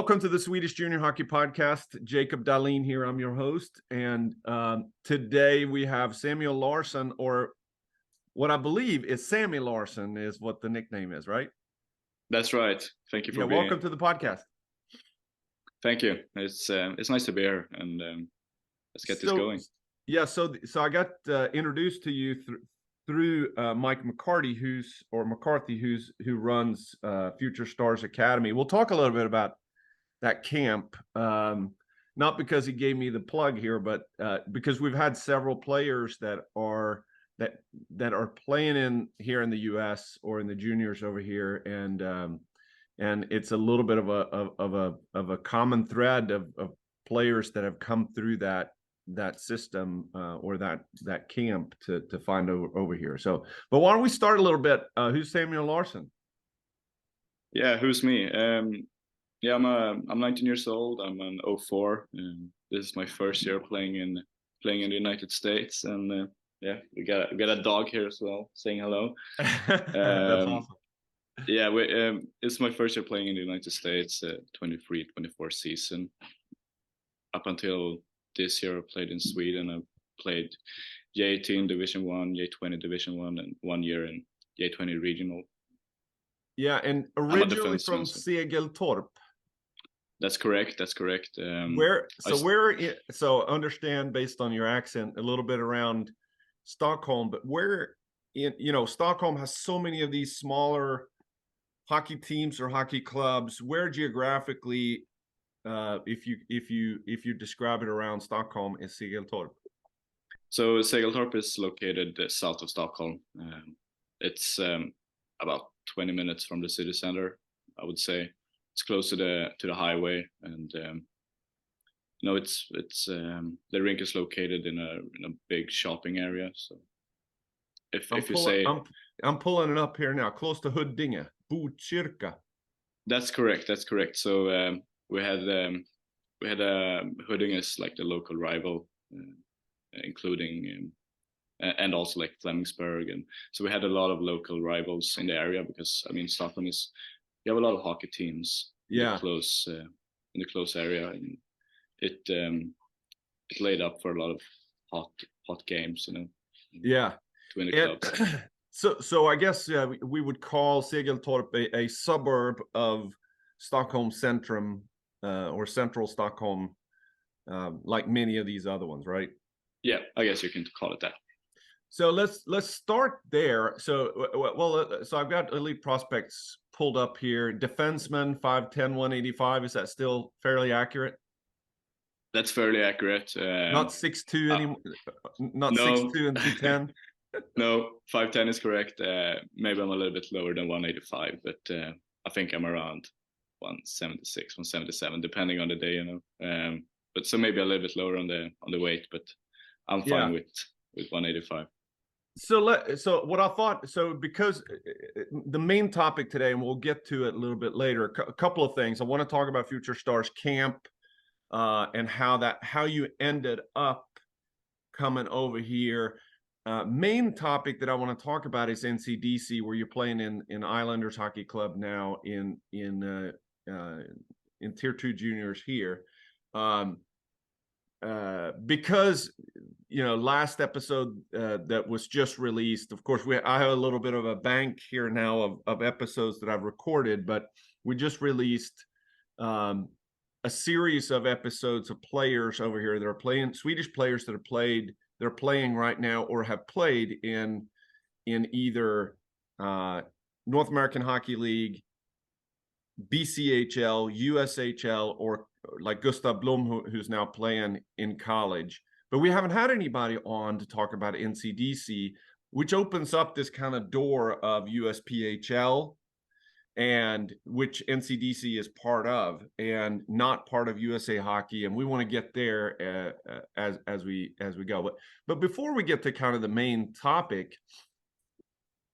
Welcome to the Swedish Junior Hockey Podcast. Jacob Dahlin here. I'm your host. And today we have Samuel Larsson, or what I believe is Sammy Larsson is what the nickname is, right? That's right. Thank you for being welcome to the podcast. Thank you. It's nice to be here, and let's get this going. Yeah, so I got introduced to you through Mike McCarthy, who runs Future Stars Academy. We'll talk a little bit about that camp, not because he gave me the plug here, but because we've had several players that are playing in here in the U.S. or in the juniors over here, and it's a little bit of a common thread of players that have come through that system or that camp to find over here. So, but why don't we start a little bit? Who's Samuel Larsson? Yeah, who's me? Yeah, I'm 19 years old. I'm an 04. This is my first year playing in the United States, and yeah, we got a dog here as well saying hello. That's awesome. Yeah, it's my first year playing in the United States, 23-24 season. Up until this year, I played in Sweden. I played J18 Division 1, J20 Division 1, and 1 year in J20 Regional. Yeah, and originally from Segeltorp. That's correct. So understand, based on your accent, a little bit around Stockholm, but where Stockholm has so many of these smaller hockey teams or hockey clubs. Where geographically, if you describe it around Stockholm, is Segeltorp? So Segeltorp is located south of Stockholm. It's about 20 minutes from the city center, I would say. It's close to the highway, and it's the rink is located in a big shopping area. So I'm pulling it up here now, close to Huddinge, Botkyrka. That's correct. So we had Huddinge is like the local rival, including and also like Flemingsberg, and so we had a lot of local rivals in the area because Stockholm is. You have a lot of hockey teams in the close area, and it laid up for a lot of hot games, Yeah. To win the clubs. So I guess we would call Segeltorp a suburb of Stockholm Centrum or Central Stockholm, like many of these other ones, right? Yeah, I guess you can call it that. So let's start there. So so I've got elite prospects pulled up here. Defenseman, 5'10", 185. Is that still fairly accurate? That's fairly accurate. Not 6'2" anymore. Not no. 6'2" and 210. No, 5'10" is correct. Maybe I'm a little bit lower than 185, but I think I'm around 176, 177, depending on the day, But so maybe a little bit lower on the weight, but I'm fine with 185. So what I thought, because the main topic today, and we'll get to it a little bit later, a couple of things. I want to talk about Future Stars Camp and how you ended up coming over here. Main topic that I want to talk about is NCDC, where you're playing in Islanders Hockey Club now in Tier 2 juniors here. Because last episode that was just released, of course I have a little bit of a bank here now of episodes that I've recorded, but we just released a series of episodes of players over here that are playing, Swedish players that they're playing right now or have played in either North American Hockey League, BCHL, USHL, or like Gustav Blom, who's now playing in college. But we haven't had anybody on to talk about NCDC, which opens up this kind of door of USPHL, and which NCDC is part of and not part of USA Hockey. And we want to get there as we go. But before we get to kind of the main topic,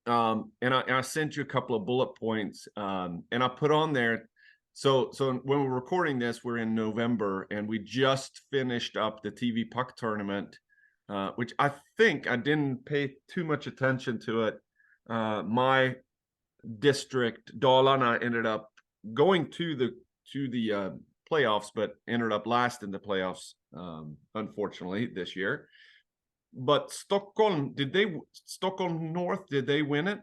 and I sent you a couple of bullet points, and I put on there. So when we're recording this, we're in November, and we just finished up the TV puck tournament, which I think I didn't pay too much attention to it. My district, Dalarna, ended up going to to the playoffs, but ended up last in the playoffs, unfortunately, this year. But Stockholm North, did they win it?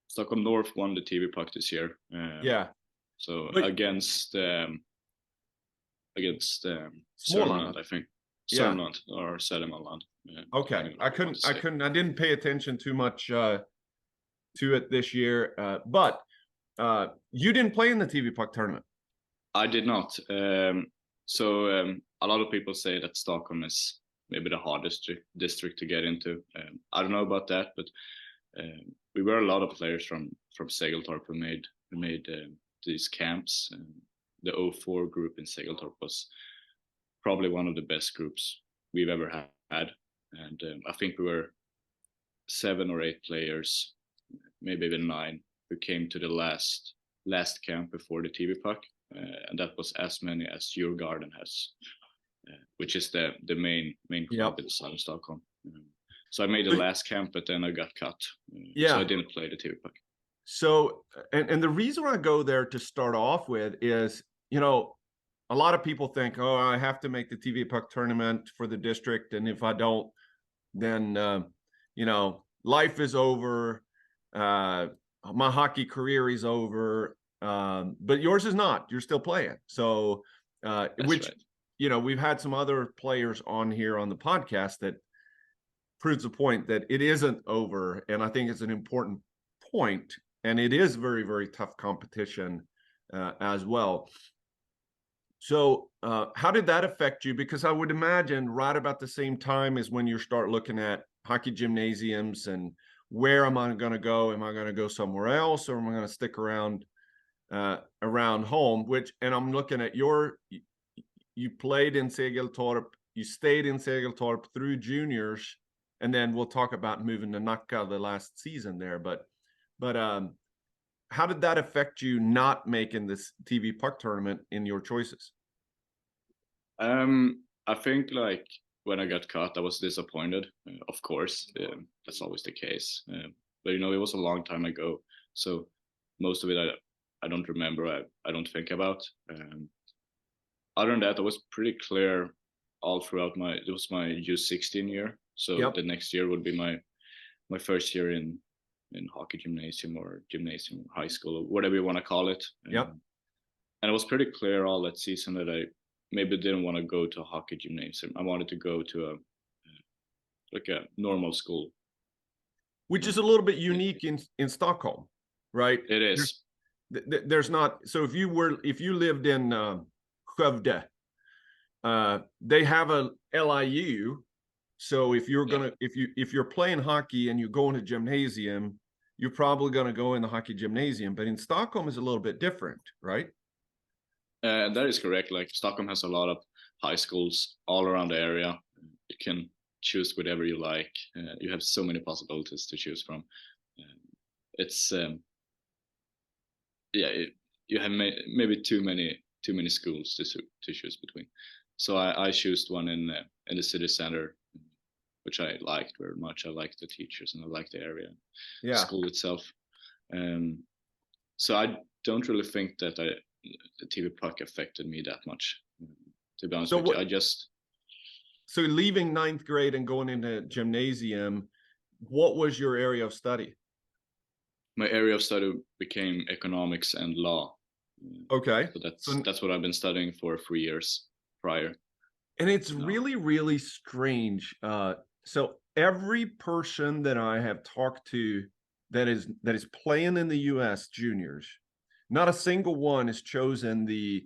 Stockholm North won the TV puck this year. Yeah. So But against Småland. Sörmland, I think. Yeah. Sörmland or Södermanland. Okay. I didn't pay attention too much to it this year. But you didn't play in the TV puck tournament. I did not. A lot of people say that Stockholm is maybe the hardest district to get into. I don't know about that, but we were a lot of players from Segeltorp who made these camps. The 04 group in Segeltorp was probably one of the best groups we've ever had, and I think we were 7 or 8 players, maybe even 9, who came to the last camp before the TV puck, and that was as many as Djurgården has, which is the main club in southern Stockholm. So I made the last camp, but then I got cut. So I didn't play the TV puck. So, and the reason I go there to start off with is, you know, a lot of people think, oh, I have to make the TV puck tournament for the district, and if I don't, then you know, life is over. My hockey career is over. But yours is not. You're still playing. So, which, right. You know, we've had some other players on here on the podcast that proves the point that it isn't over, and I think it's an important point. And it is very, very tough competition as well. So how did that affect you? Because I would imagine right about the same time as when you start looking at hockey gymnasiums and where am I going to go? Am I going to go somewhere else, or am I going to stick around home? And I'm looking at you played in Segeltorp, you stayed in Segeltorp through juniors, and then we'll talk about moving to Nacka the last season there. But how did that affect you not making this TV puck tournament in your choices? I think like when I got cut, I was disappointed. Of course, that's always the case. But you know, it was a long time ago, so most of it I don't remember. I don't think about. Other than that, I was pretty clear all throughout it was my U16 year. So the next year would be my first year in hockey gymnasium or high school or whatever you want to call it. And it was pretty clear all that season that I maybe didn't want to go to a hockey gymnasium. I wanted to go to a normal school, which is a little bit unique in Stockholm, right? It is. There's not. So if you lived in Skövde, they have a LIU. So if you're gonna if you're playing hockey and you go in a gymnasium, you're probably gonna go in the hockey gymnasium. But in Stockholm is a little bit different, right? That is correct. Like Stockholm has a lot of high schools all around the area. You can choose whatever you like. You have so many possibilities to choose from. It's you have maybe too many schools to choose between. So I chose one in the city center, which I liked very much. I liked the teachers and I liked the area, the school itself. So I don't really think that the TV puck affected me that much, to be honest with you. So leaving 9th grade and going into gymnasium, what was your area of study? My area of study became economics and law. Okay. So that's what I've been studying for 3 years prior. And it's really, really strange. So every person that I have talked to that is playing in the US juniors, not a single one has chosen the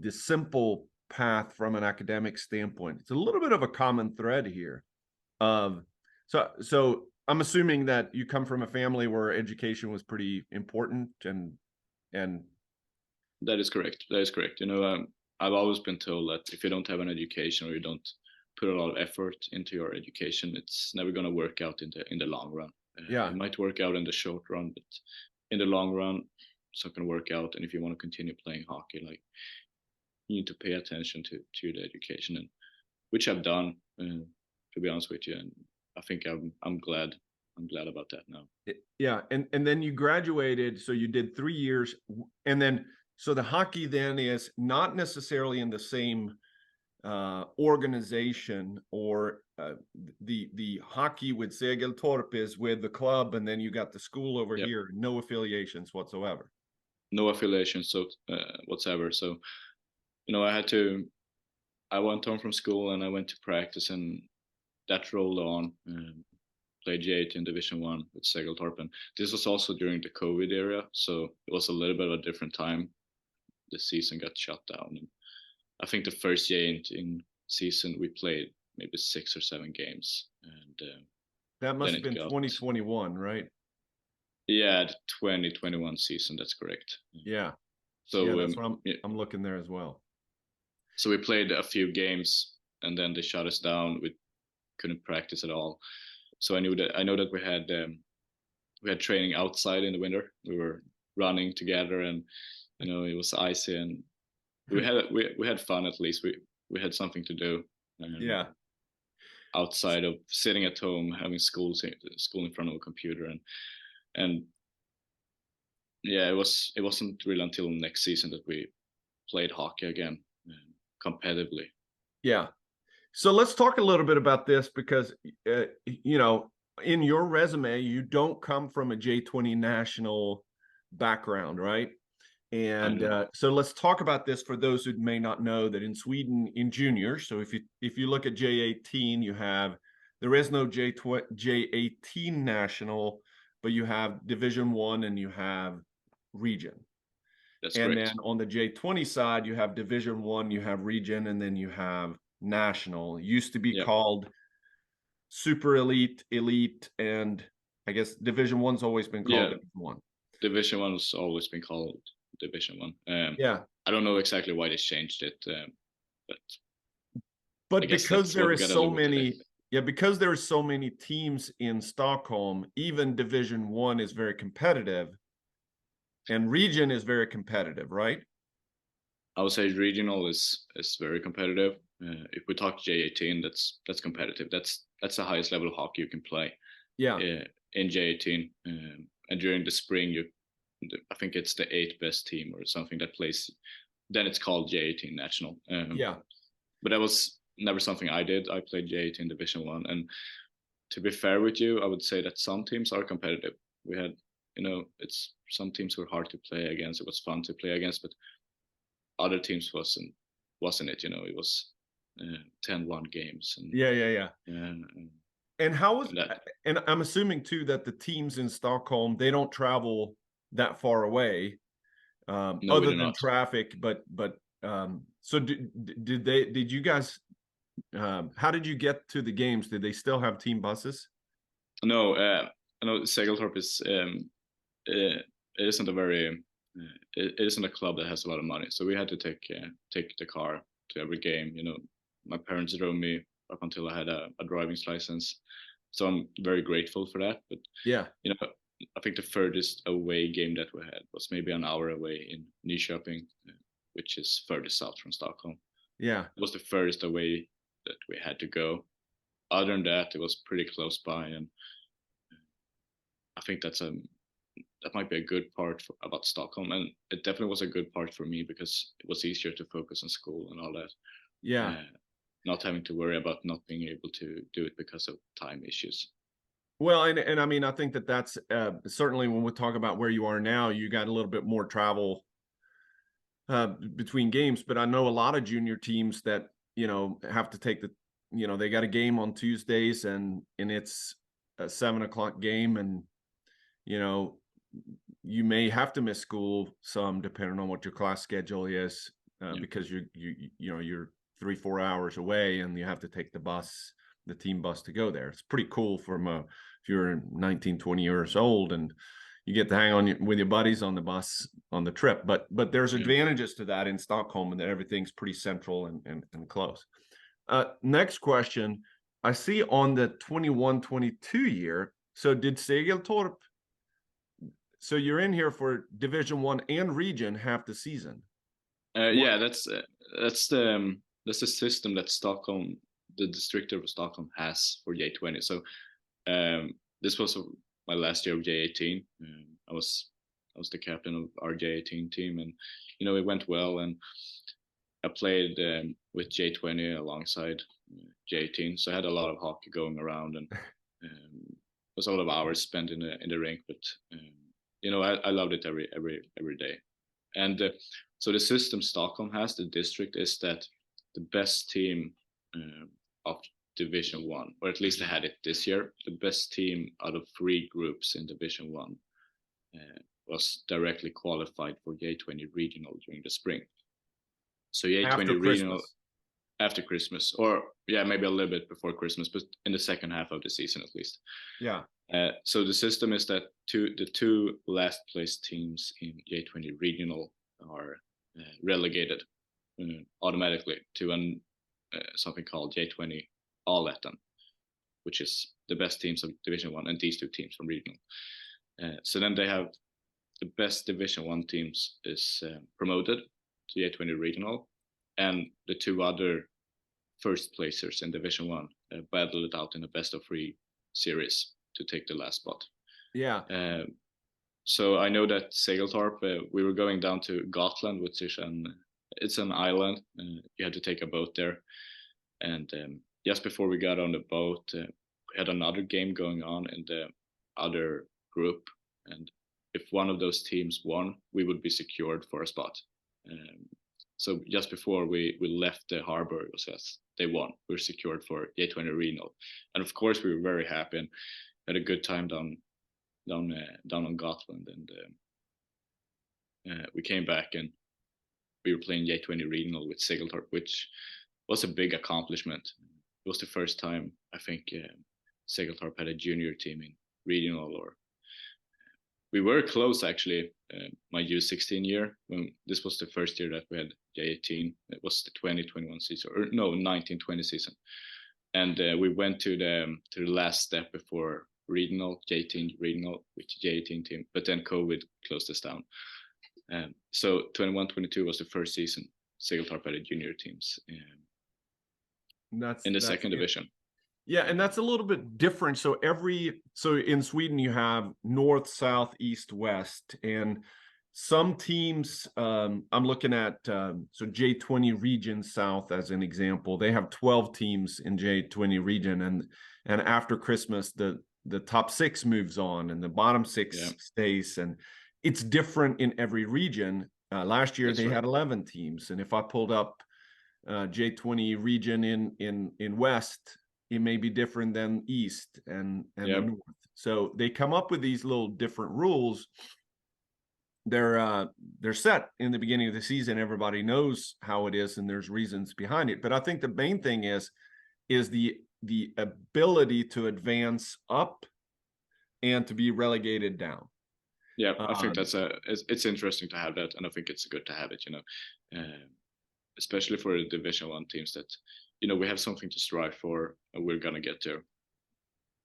simple path from an academic standpoint. It's a little bit of a common thread here. So I'm assuming that you come from a family where education was pretty important, and that is correct. You know, I've always been told that if you don't have an education or you don't put a lot of effort into your education, it's never going to work out in the long run. It might work out in the short run, but in the long run, it's not going to work out. And if you want to continue playing hockey, like, you need to pay attention to the education, and which I've done, to be honest with you. And I think I'm glad about that now. Yeah, and then you graduated, so you did 3 years, and then So the hockey then is not necessarily in the same organization, or the hockey with Segeltorp is with the club, and then you got the school over Yep. here. No affiliations whatsoever. No affiliation whatsoever. So I went home from school and I went to practice, and that rolled on. Played J8 in Division 1 with Segeltorp, and this was also during the COVID era, so it was a little bit of a different time. The season got shut down, and I think the first J8 in season we played maybe 6 or 7 games, and That must then have it been got 2021, right? yeah, the 2021 season. That's correct. Yeah. Yeah, So that's what I'm looking there as well. so we played a few games, and then they shut us down. We couldn't practice at all. So I know that we had training outside in the winter. We were running together, and it was icy, and we had fun. At least we had something to do. Yeah. Outside of sitting at home having school in front of a computer, and yeah, it wasn't really until next season that we played hockey again, competitively. Yeah. So let's talk a little bit about this, because in your resume, you don't come from a J20 national background, right? And so let's talk about this for those who may not know that in Sweden, in juniors, so if you look at J18, there is no J18 national, but you have Division 1 and you have region. That's and correct. Then on the J20 side, you have Division 1, you have region, and then you have national. It used to be called super elite, elite, and I guess Division 1's always been called Division 1. Division 1's always been called Division 1. Yeah. I don't know exactly why they changed it, but because there is so many, because there are so many teams in Stockholm, even Division 1 is very competitive, and region is very competitive, right? I would say regional is very competitive. If we talk J18, that's competitive. That's the highest level of hockey you can play. Yeah. In J18, and during the spring, I think it's the 8th best team or something that plays. Then it's called J18 National. Yeah. But that was never something I did. I played J18 Division 1, and to be fair with you, I would say that some teams are competitive. We had, it's some teams were hard to play against. It was fun to play against, but other teams wasn't it? It was 10-1 games. And yeah. And how was that? And I'm assuming too that the teams in Stockholm, they don't travel that far away, No, other than traffic. But so did you guys? How did you get to the games? Did they still have team buses? No, I know Segeltorp is it isn't a very it isn't a club that has a lot of money, so we had to take the car to every game. My parents drove me up until I had a driver's license, so I'm very grateful for that. But yeah, I think the furthest away game that we had was maybe an hour away in Nyköping, which is further south from Stockholm. Yeah, it was the furthest away that we had to go. Other than that, it was pretty close by, and I think that might be a good part about Stockholm, and it definitely was a good part for me because it was easier to focus on school and all that. Yeah, not having to worry about not being able to do it because of time issues. Well, and I mean, I think that's certainly when we talk about where you are now, you got a little bit more travel between games. But I know a lot of junior teams that have to take they got a game on Tuesdays, and it's a 7:00 game, and you may have to miss school some depending on what your class schedule is, because you're 3-4 hours away, and you have to take the team bus to go there. It's pretty cool if you're 19, 20 years old, and you get to hang on with your buddies on the bus on the trip. But there's advantages to that in Stockholm, and that everything's pretty central and close. Next question. I see on the 21-22 year, so did Segeltorp, so you're in here for Division 1 and region half the season? Yeah, that's the system that Stockholm, the district of Stockholm, has for J20. So this was my last year of J18. I was was the captain of our J18 team, and it went well. And I played with J20 alongside J18, so I had a lot of hockey going around, and it was a lot of hours spent in the rink. But I loved it every day. And so the system Stockholm has, the district, is that the best team of Division 1, or at least they had it this year, the best team out of 3 groups in Division 1 was directly qualified for J20 regional during the spring. So J20 regional after Christmas, or maybe a little bit before Christmas, but in the second half of the season at least. Yeah. So the system is that the 2 last place teams in J20 regional are relegated automatically to something called J20 All-Ettan, which is the best teams of Division 1 and these 2 teams from regional. So then they have the best Division 1 teams is promoted to J20 regional, and the 2 other first placers in Division 1 battle it out in a best of 3 series to take the last spot. Yeah. So I know that Segeltorp, we were going down to Gotland, which is it's an island. You had to take a boat there, and just before we got on the boat, we had another game going on in the other group, and if one of those teams won, we would be secured for a spot. So just before we left the harbor, it was just, they won. We were secured for J20 regional, and of course we were very happy and had a good time down on Gotland. And we came back and we were playing J20 regional with Segeltorp, which was a big accomplishment. It was the first time I think Segeltorp had a junior team in regional, or we were close actually. My U16 year, when this was the first year that we had J18, it was the 2021 season, or no, 1920 season, and we went to the last step before regional, J18 regional with J18 team, but then COVID closed us down. So 21-22 was the first season Segeltorp had junior teams in the second division. Yeah, and that's a little bit different. So in Sweden you have north, south, east, west, and some teams. I'm looking at so J20 region south as an example. They have 12 teams in J20 region, and after Christmas the top 6 moves on and the bottom 6 stays, and it's different in every region. Last year they had 11 teams, and if I pulled up J20 region in west, it may be different than east and the north. So they come up with these little different rules. They're set in the beginning of the season. Everybody knows how it is, and there's reasons behind it. But I think the main thing is the ability to advance up and to be relegated down. Yeah, I think it's interesting to have that, and I think it's good to have it, especially for the Division 1 teams that, we have something to strive for, and we're gonna get there.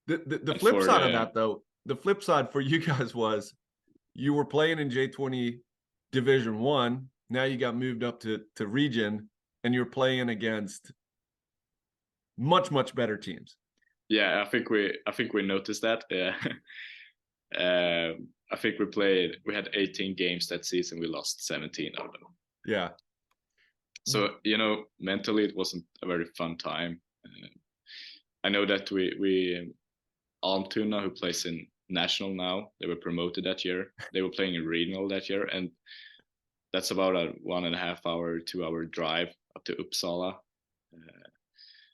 The flip side of that, though, the flip side for you guys was you were playing in J20 Division 1. Now you got moved up to region, and you're playing against much better teams. Yeah, I think we noticed that. Yeah. I think we had 18 games that season. We lost 17 of them. Yeah. So, mentally it wasn't a very fun time. I know that we Almtuna, who plays in national now, they were promoted that year. They were playing in regional that year, and that's about a 1.5 hour, 2 hour drive up to Uppsala.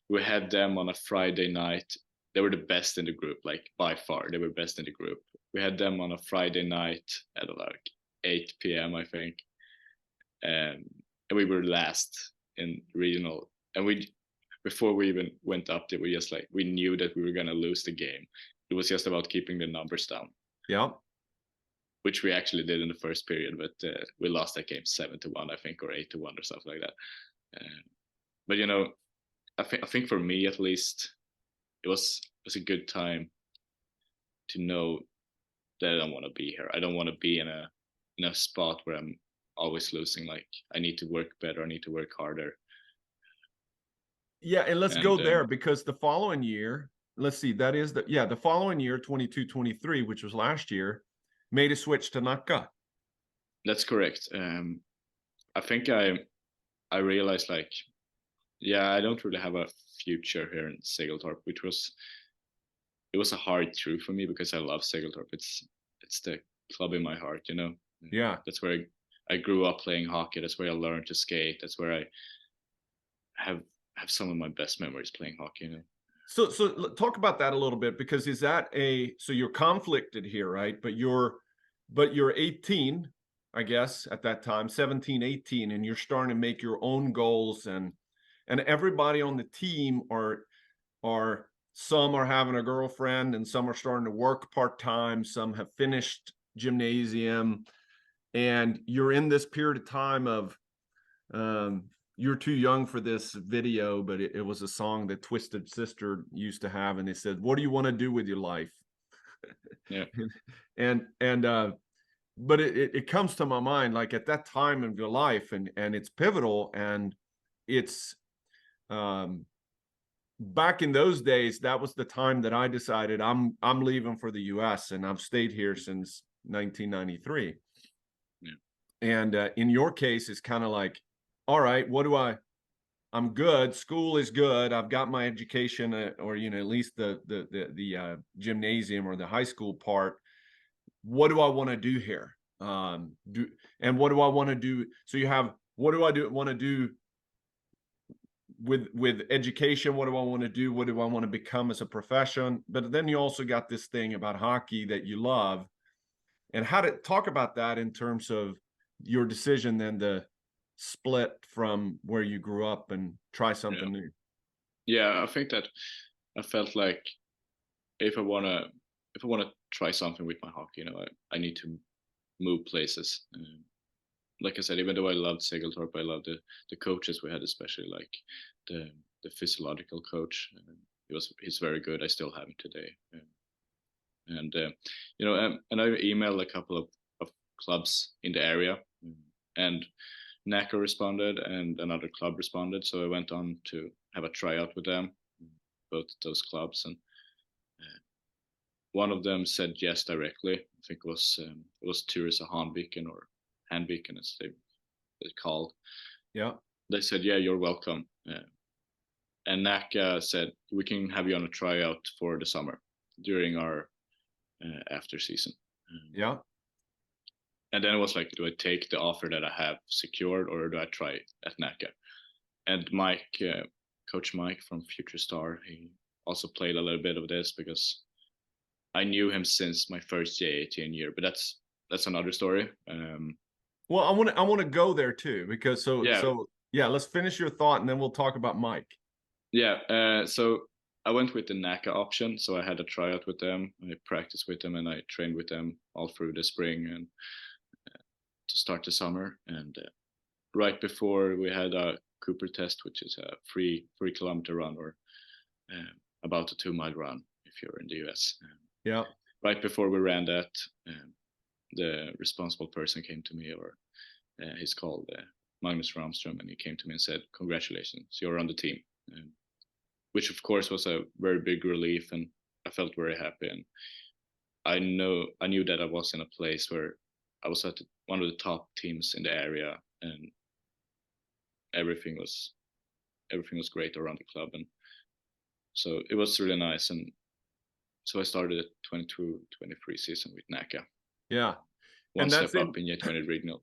We had them on a Friday night. They were the best in the group, like by far. They were best in the group. We had them on a Friday night at like 8 p.m. I think, and we were last in regional. And before we even went up there, we knew that we were gonna lose the game. It was just about keeping the numbers down. Yeah, which we actually did in the first period, but we lost that game 7-1, I think, or 8-1 or something like that. But I think for me at least, it was a good time to know that I don't want to be here. I don't want to be in a spot where I'm always losing. Like, I need to work better. I need to work harder. Yeah, and let's go there, because the following year, let's see, that is the following year, 22-23, which was last year, made a switch to Nacka. That's correct. I think I realized like, yeah, I don't really have a future here in Segeltorp, which was it was a hard truth for me because I love Segeltorp. It's the club in my heart, you know. Yeah. That's where I grew up playing hockey. That's where I learned to skate. That's where I have have some of my best memories playing hockey. You know. So talk about that a little bit, because is that so you're conflicted here, right? But you're 18, I guess, at that time, 17, 18, and you're starting to make your own goals, and everybody on the team are some are having a girlfriend, and some are starting to work part-time, some have finished gymnasium, and you're in this period of time of um you're too young for this video, but it was a song that Twisted Sister used to have, and they said, "What do you want to do with your life?" Yeah. and but it comes to my mind, like at that time of your life, and it's pivotal, and it's um back in those days, that was the time that I decided I'm leaving for the US, and I've stayed here since 1993. Yeah. And in your case, it's kind of like, all right, I'm good. School is good. I've got my education, or at least the gymnasium or the high school part. What do I want to do here? And what do I want to do? So you have, what do I want to do with education? What do I want to do? What do I want to become as a profession? But then you also got this thing about hockey that you love, and how to talk about that in terms of your decision then to split from where you grew up and try Yeah. something new. Yeah. I think that I felt like if I wanna if I wanna try something with my hockey, you know, I need to move places. Like I said, even though I loved Segeltorp, I loved the coaches we had, especially like the physiological coach. He's very good. I still have him today. And you know, and I emailed a couple of clubs in the area, and NACA responded, and another club responded. So I went on to have a tryout with them, both those clubs, and one of them said yes directly. I think it was Theresa Hanviken, or Hanviken as they called. Yeah. They said, yeah, you're welcome. And NACA said, we can have you on a tryout for the summer during our after season. Yeah. And then it was like, do I take the offer that I have secured, or do I try at NACA? And Mike, Coach Mike from Future Star, he also played a little bit of this because I knew him since my first J18 year, but that's another story. Well, I want to go there too, because Yeah, yeah, let's finish your thought and then we'll talk about Mike. yeah. So I went with the NACA option. So I had a tryout with them. I practiced with them and I trained with them all through the spring and to start the summer. And right before we had a Cooper test, which is a 3 kilometer run, or about a 2 mile run if you're in the US. Yeah. Right before we ran that, the responsible person came to me, or he's called Magnus Ramström, and he came to me and said, "Congratulations, you're on the team," which of course was a very big relief, and I felt very happy. And I knew that I was in a place where I was at one of the top teams in the area, and everything was everything was great around the club, and so it was really nice. And so I started the 22-23 season with NACA. Yeah. One And step that's up in in J20 regional.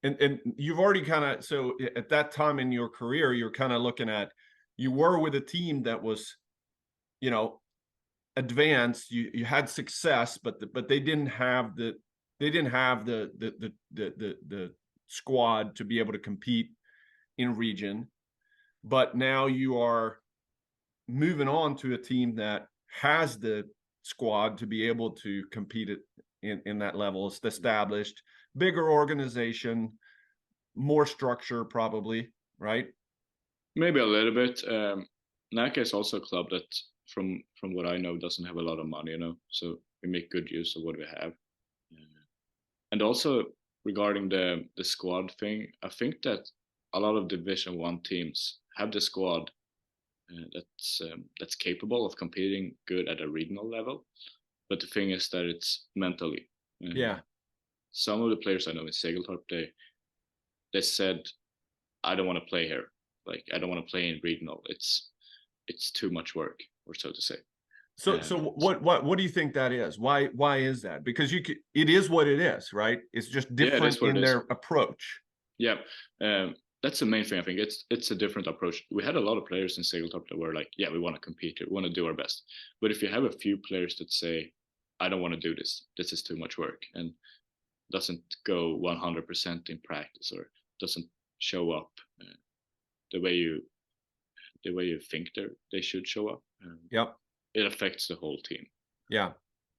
and you've already kind of, so at that time in your career, you're kind of looking at, you were with a team that was, you know, advanced, you had success, but they didn't have the squad to be able to compete in region. But now you are moving on to a team that has the squad to be able to compete in that level. It's established, bigger organization, more structure, probably, right? Maybe a little bit. NACA is also a club that, from what I know, doesn't have a lot of money, you know. So we make good use of what we have. And also regarding the squad thing, I think that a lot of Division 1 teams have the squad that's capable of competing good at a regional level. But the thing is that it's mentally. Yeah. some of the players I know in Segeltorp, they said, I don't want to play here. Like, I don't want to play in regional. It's too much work, or so to say. So what do you think that is? Why is that? Because it is what it is, right? It's just different in their approach. Yeah, that's the main thing. I think it's a different approach. We had a lot of players in Segeltorp that were like, yeah, we want to compete here, we want to do our best. But if you have a few players that say, I don't want to do this, this is too much work, and doesn't go 100% in practice, or doesn't show up the way you think they should show up, yep, it affects the whole team. Yeah,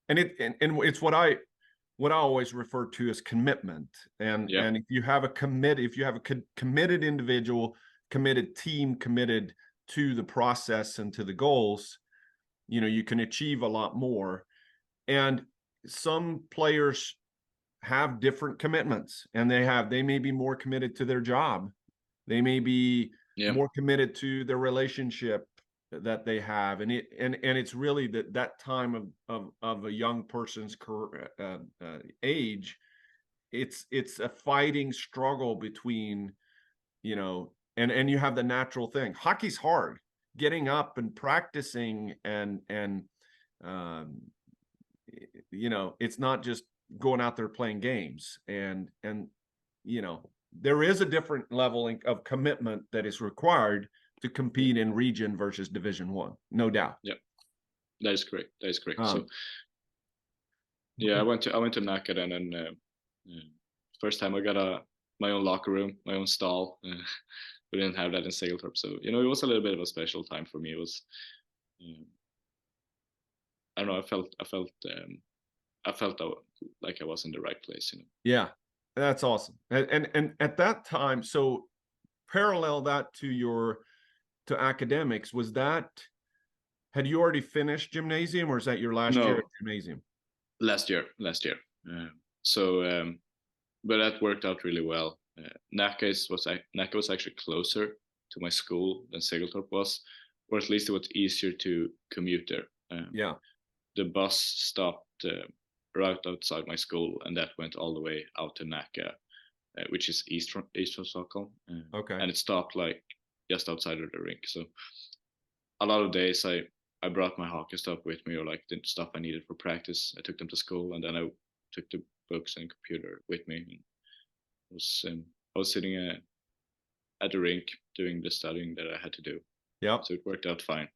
and it's what I always refer to as commitment. And if you have a committed individual, committed team, committed to the process and to the goals, you can achieve a lot more. And some players have different commitments, and they may be more committed to their job. They may be more committed to their relationship that they have, and it's really that time of a young person's age. It's a fighting struggle between, and you have the natural thing. Hockey's hard, getting up and practicing, and it's not just going out there playing games, and there is a different level of commitment that is required to compete in region versus Division 1, no doubt. Yeah, that is correct. So I went to Nacka then, and first time I got my own locker room, my own stall. We didn't have that in Segeltorp, so it was a little bit of a special time for me. It was, I don't know, I felt like I was in the right place. Yeah, that's awesome. And at that time, so parallel that to academics, had you already finished gymnasium, or is that your last year at gymnasium? Last year. But that worked out really well. Nacka was actually closer to my school than Segeltorp was, or at least it was easier to commute there. The bus stopped right outside my school, and that went all the way out to Nacka, which is east from Stockholm. And it stopped like just outside of the rink. So a lot of days I brought my hockey stuff with me, or like the stuff I needed for practice. I took them to school, and then I took the books and computer with me. And I was sitting at the rink doing the studying that I had to do. Yeah. So it worked out fine.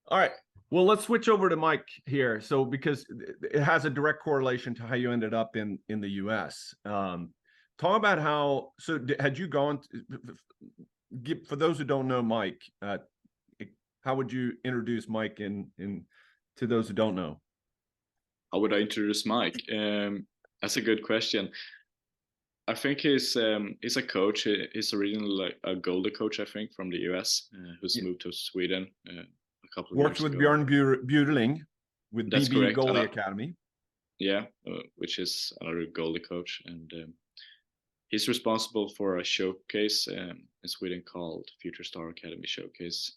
All right. Well, let's switch over to Mike here. So because it has a direct correlation to how you ended up in the U.S. Talk about how. So had you gone? For those who don't know Mike, how would you introduce Mike to those who don't know? How would I introduce Mike? That's a good question. I think he's a coach. He's originally a goalie coach, I think, from the US, who's moved to Sweden a couple of Worked years with ago. Björn Budeling with That's BB correct. Goalie Academy. Yeah, which is another goalie coach, and he's responsible for a showcase in Sweden called Future Star Academy Showcase,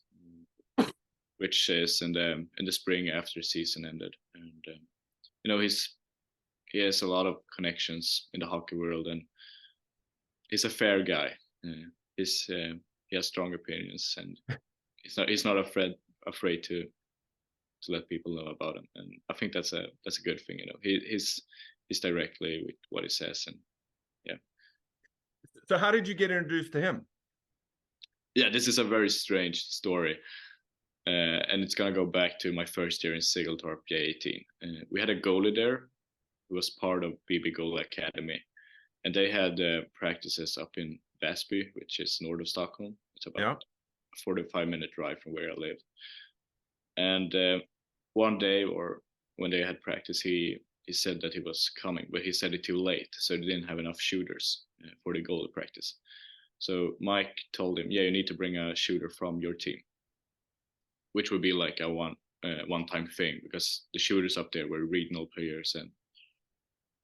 which is in the spring after the season ended. And he has a lot of connections in the hockey world, and he's a fair guy. He has strong opinions, and he's not afraid to let people know about him. And I think that's a good thing. He's directly with what he says, and yeah. So how did you get introduced to him? Yeah, this is a very strange story. And it's gonna go back to my first year in Segeltorp J18. We had a goalie there who was part of BB Goalie Academy, and they had practices up in Väsby, which is north of Stockholm. It's about a 45-minute drive from where I lived. And one day, or when they had practice, he said that he was coming, but he said it too late, so they didn't have enough shooters for the goalie practice. So Mike told him, yeah, you need to bring a shooter from your team, which would be like a one-time thing, because the shooters up there were regional players, and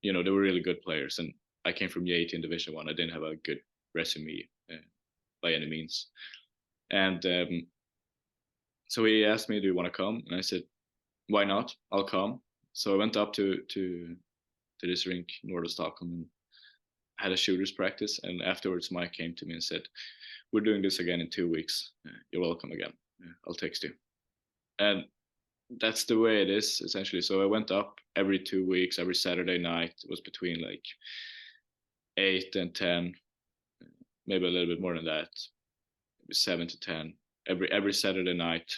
they were really good players. And I came from J18 Division 1. I didn't have a good resume by any means. And so he asked me, do you want to come? And I said, why not? I'll come. So I went up to to this rink north of Stockholm and had a shooters practice. And afterwards, Mike came to me and said, "We're doing this again in 2 weeks. You're welcome again. I'll text you." And that's the way it is essentially. So I went up every 2 weeks, every Saturday night. It was between like 8 and 10, maybe a little bit more than that, maybe 7 to 10 every Saturday night,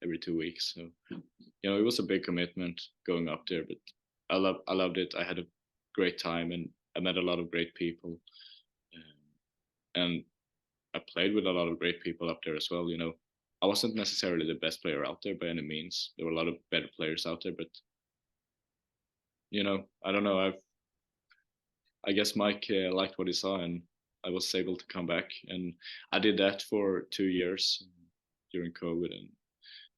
every 2 weeks. So it was a big commitment going up there, but I loved it. I had a great time, and I met a lot of great people, and I played with a lot of great people up there as well. I wasn't necessarily the best player out there by any means. There were a lot of better players out there, but I don't know. I guess Mike liked what he saw, and I was able to come back, and I did that for 2 years during COVID, and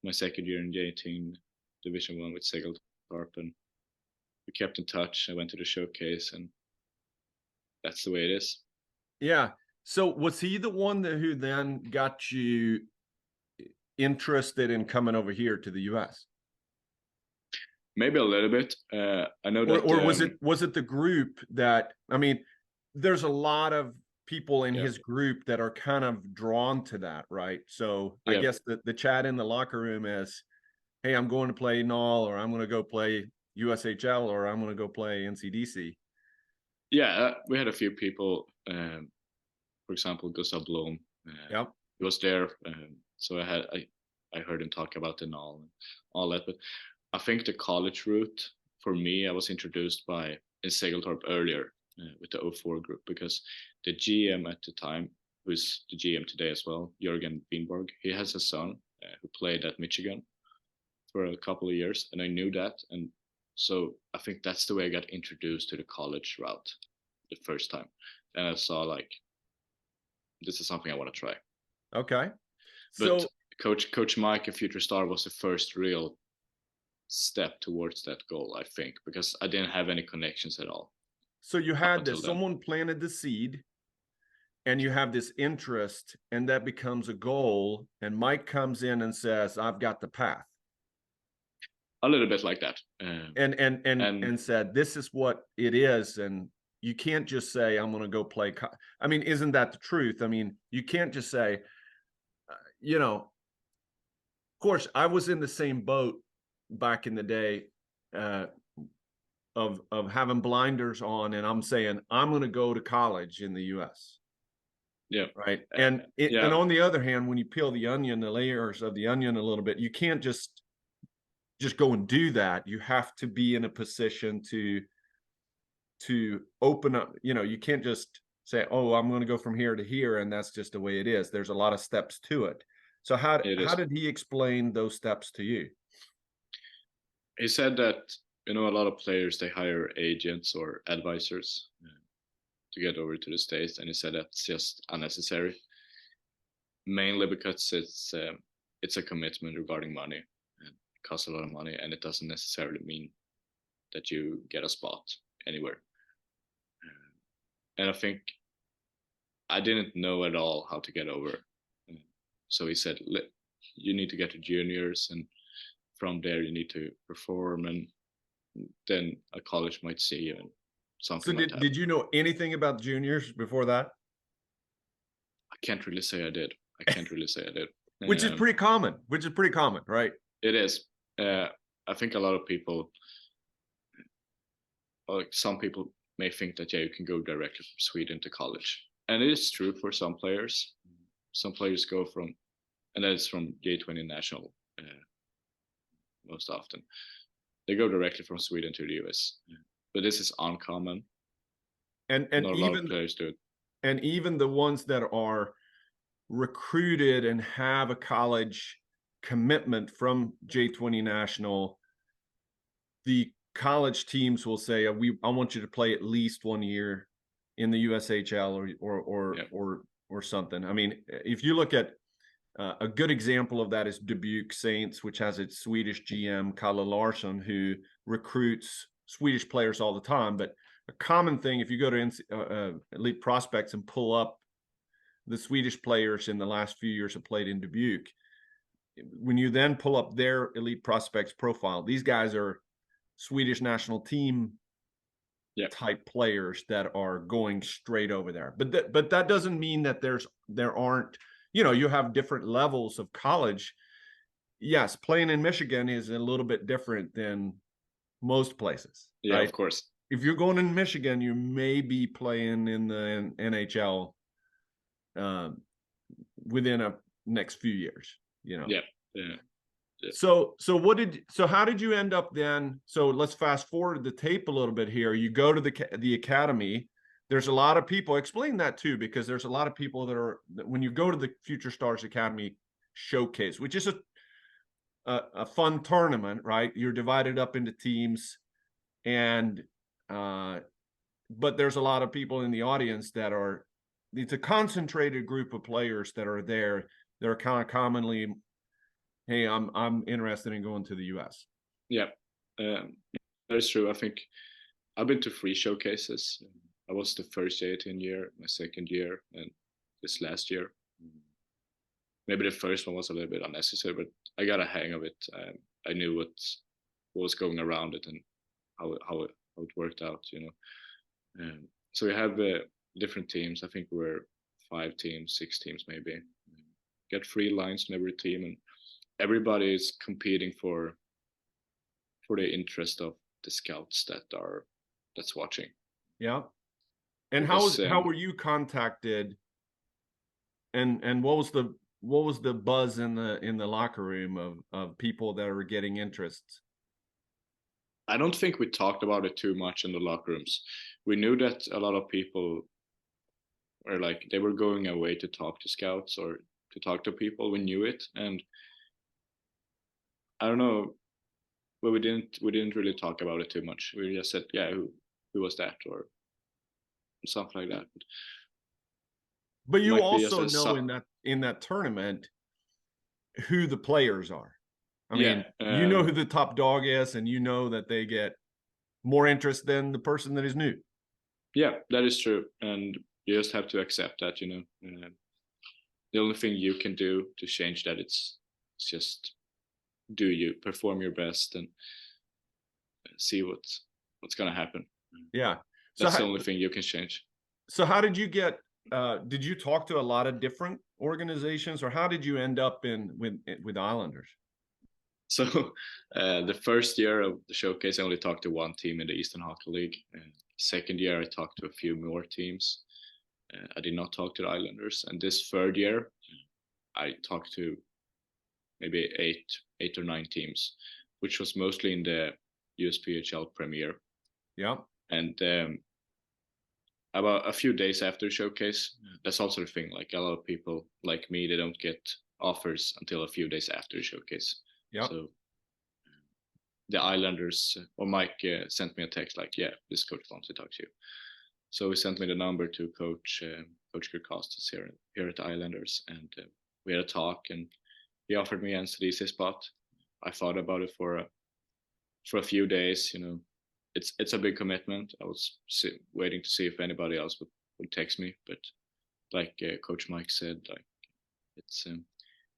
my second year in J18 Division 1 with Segeltorp, and we kept in touch. I went to the showcase, and that's the way it is. Yeah. So was he the one who then got you interested in coming over here to the US? Maybe a little bit. I know that. Or was it the group that, I mean, there's a lot of people in his group that are kind of drawn to that, right? So I guess the chat in the locker room is, "Hey, I'm going to play NAL, or I'm going to go play USHL, or I'm going to go play NCDC." Yeah, we had a few people. For example, Gustav Blom. He was there, so I heard him talk about the NAL and all that. But I think the college route for me, I was introduced in Segeltorp earlier with the 04 group, because the GM at the time, who's the GM today as well, Jürgen Wienborg, he has a son who played at Michigan for a couple of years, and I knew that, and so I think that's the way I got introduced to the college route the first time. Then I saw like, this is something I want to try. Okay. But Coach Mike, a future star, was the first real step towards that goal, I think, because I didn't have any connections at all. So you had this, someone planted the seed, and you have this interest, and that becomes a goal, and Mike comes in and says, "I've got the path." A little bit like that. And said, "This is what it is." And you can't just say, "I'm going to go play." I mean, isn't that the truth? I mean, you can't just say, of course, I was in the same boat back in the day, of having blinders on, and I'm saying, "I'm going to go to college in the US." Yeah. Right. And on the other hand, when you peel the layers of the onion a little bit, you can't just go and do that. You have to be in a position to open up. You can't just say, "Oh, I'm going to go from here to here," and that's just the way it is. There's a lot of steps to it. So how did he explain those steps to you? He said that, a lot of players, they hire agents or advisors to get over to the States, and he said that's just unnecessary, mainly because it's a commitment regarding money, and it costs a lot of money, and it doesn't necessarily mean that you get a spot anywhere. And I think I didn't know at all how to get over. So he said, you need to get to juniors, and from there you need to perform, and then a college might see you, and something like that. Did you know anything about juniors before that? I can't really say I did. Which is pretty common, right? It is. I think a lot of people, like some people, may think that you can go directly from Sweden to college, and it is true for some players. Some players go from, and that is from J20 national most often. They go directly from Sweden to the US, but this is uncommon. And not a lot of players do it. And even the ones that are recruited and have a college commitment from J20 national, the college teams will say, "I want you to play at least 1 year in the USHL or something." I mean, if you look at a good example of that is Dubuque Saints, which has its Swedish GM, Kalle Larsson, who recruits Swedish players all the time. But a common thing, if you go to Elite Prospects and pull up the Swedish players in the last few years have played in Dubuque, when you then pull up their Elite Prospects profile, these guys are Swedish national team type players that are going straight over there. But that doesn't mean that there aren't, you have different levels of college. Yes, playing in Michigan is a little bit different than most places, Yeah, right? of course. If you're going in Michigan, you may be playing in the NHL within a next few years, Yeah. Yeah. So how did you end up then? So let's fast forward the tape a little bit here. You go to the academy. There's a lot of people. Explain that too, because there's a lot of people that when you go to the Future Stars Academy showcase, which is a fun tournament, right? You're divided up into teams, and but there's a lot of people in the audience it's a concentrated group of players that are there. They're kind of commonly, hey, I'm interested in going to the US. Yeah, that is true. I think I've been to 3 showcases. I was the first J18 year, my second year, and this last year. Maybe the first one was a little bit unnecessary, but I got a hang of it. I knew what was going around it and how it worked out. So we have different teams. I think we're 5 teams, 6 teams maybe. Get 3 lines in every team, and everybody is competing for the interest of the scouts that's watching. Yeah. And because, how were you contacted? And what was the buzz in the locker room of people that were getting interests? I don't think we talked about it too much in the locker rooms. We knew that a lot of people were like, they were going away to talk to scouts or to talk to people. We knew it, and I don't know, but we didn't really talk about it too much. We just said, yeah, who was that, or something like that. But you Might be just also a know in that tournament who the players are. I mean, you know who the top dog is, and you know that they get more interest than the person that is new. Yeah, that is true, and you just have to accept that. The only thing you can do to change that, it's just perform your best and see what's gonna happen. Yeah, that's the only thing you can change. So how did you get? Did you talk to a lot of different organizations, or how did you end up with Islanders? So the first year of the showcase, I only talked to 1 team in the Eastern Hockey League. Second year, I talked to a few more teams. I did not talk to the Islanders. And this third year, I talked to maybe 8 or 9 teams, which was mostly in the USPHL Premier. Yeah. And about a few days after the showcase, that's also the thing. Like a lot of people like me, they don't get offers until a few days after the showcase. Yeah. So the Islanders or Mike sent me a text like, yeah, this coach wants to talk to you. So he sent me the number to Coach Kirkostas here at the Islanders, and we had a talk, and he offered me NCDC spot. I thought about it for a few days. It's a big commitment. I was waiting to see if anybody else would text me, but like Coach Mike said, like it's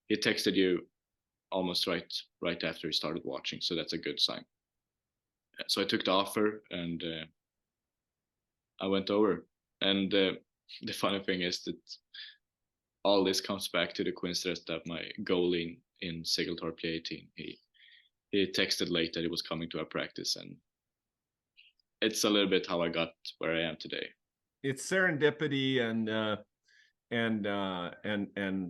he texted you almost right after he started watching, so that's a good sign. So I took the offer, and I went over. And the funny thing is that all this comes back to the coincidence that my goalie in Segeltorp J18, he texted late that he was coming to our practice, and it's a little bit how I got where I am today. It's serendipity, and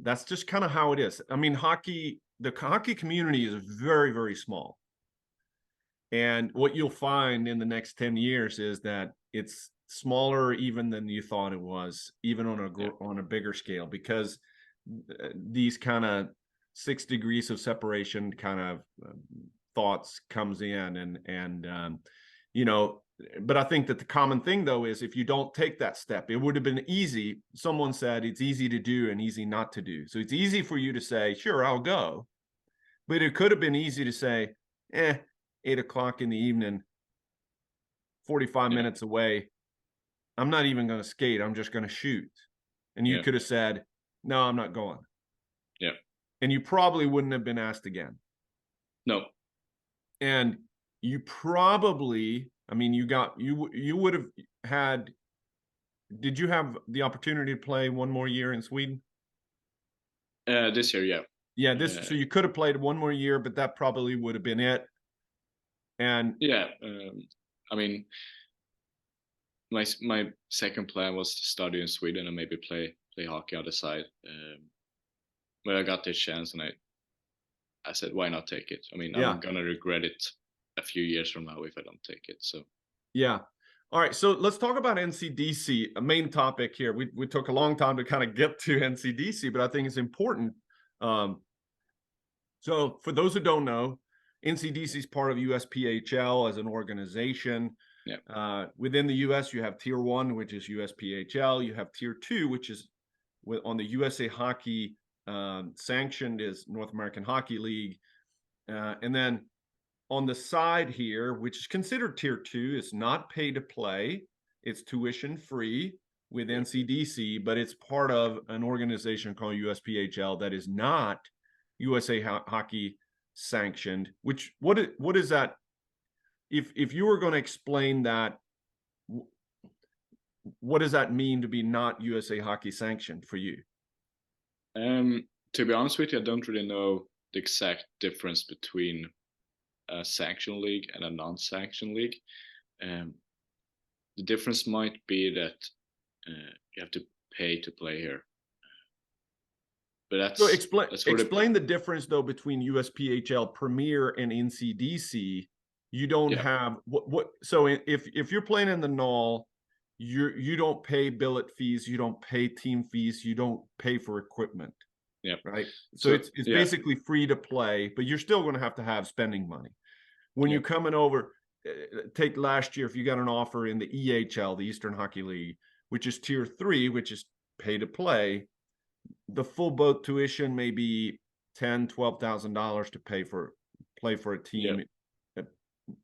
that's just kind of how it is. I mean, the hockey community is very, very small. And what you'll find in the next 10 years is that it's smaller even than you thought it was, even on a bigger scale, because these kind of 6 degrees of separation kind of thoughts comes in, and but I think that the common thing though is if you don't take that step, it would have been easy. Someone said it's easy to do and easy not to do. So it's easy for you to say, sure, I'll go. But it could have been easy to say, 8:00 in the evening, 45 minutes away, I'm not even going to skate. I'm just going to shoot. And you could have said, no, I'm not going. Yeah. And you probably wouldn't have been asked again. No. And you probably, I mean, you would have had. Did you have the opportunity to play one more year in Sweden? This year, yeah. Yeah, so Uh, you could have played one more year, but that probably would have been it. And yeah. I mean, my second plan was to study in Sweden and maybe play hockey on the side. But I got this chance, and I said, why not take it? I mean, yeah, I'm gonna regret it a few years from now if I don't take it. So yeah. All right, so let's talk about NCDC, a main topic here. We took a long time to kind of get to NCDC, but I think it's important. Um, so for those who don't know, NCDC is part of USPHL as an organization. yeah, Within the US, you have Tier 1, which is USPHL. You have Tier 2, which is on the USA Hockey sanctioned is North American Hockey League. And then on the side here, which is considered Tier 2, is not pay to play. It's tuition free with yeah. NCDC, but it's part of an organization called USPHL that is not USA Hockey sanctioned. Which what is that? If you were going to explain that, what does that mean to be not USA Hockey sanctioned for you? To be honest with you, I don't really know the exact difference between a sanctioned league and a non-sanctioned league. Um, the difference might be that you have to pay to play here, but So that's for the explain the difference though between USPHL Premier and NCDC. You don't yeah, have what so if you're playing in the null, you don't pay billet fees, you don't pay team fees, you don't pay for equipment, yeah. right? So So it's yeah, basically free to play, but you're still going to have spending money. When yeah, you're coming over, take last year, if you got an offer in the EHL, the Eastern Hockey League, which is Tier 3, which is pay to play, the full boat tuition may be $10,000, $12,000 to play for a yeah, team,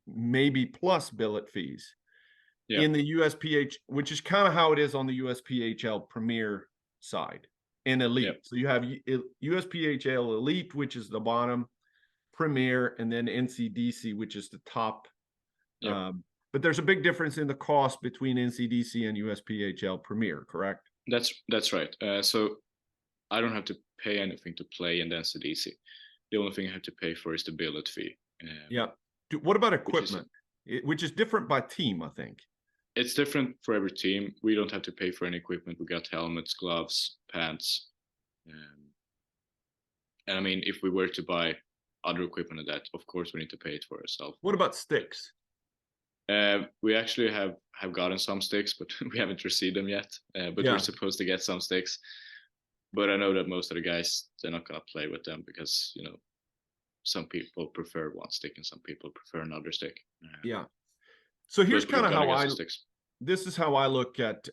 maybe plus billet fees. yeah, In the USPH, which is kind of how it is on the USPHL Premier side and yeah, Elite. So you have USPHL Elite, which is the bottom, Premier, and then NCDC, which is the top. yeah. But there's a big difference in the cost between NCDC and USPHL Premier, correct? That's right. So I don't have to pay anything to play in the NCDC. The only thing I have to pay for is the billet fee. Yeah. What about Which is equipment? Which is different by team, I think. it's different for every team. We don't have to pay for any equipment. We got helmets, gloves, pants, and I mean, if we were to buy other equipment of that, of course, we need to pay it for ourselves. What about sticks? We actually have gotten some sticks, but we haven't received them yet. But we're Yeah. supposed to get some sticks. But I know that most of the guys, they're not gonna play with them because some people prefer one stick and some people prefer another stick. Yeah. So here's But we're kind of gonna how get some sticks. this is how I look at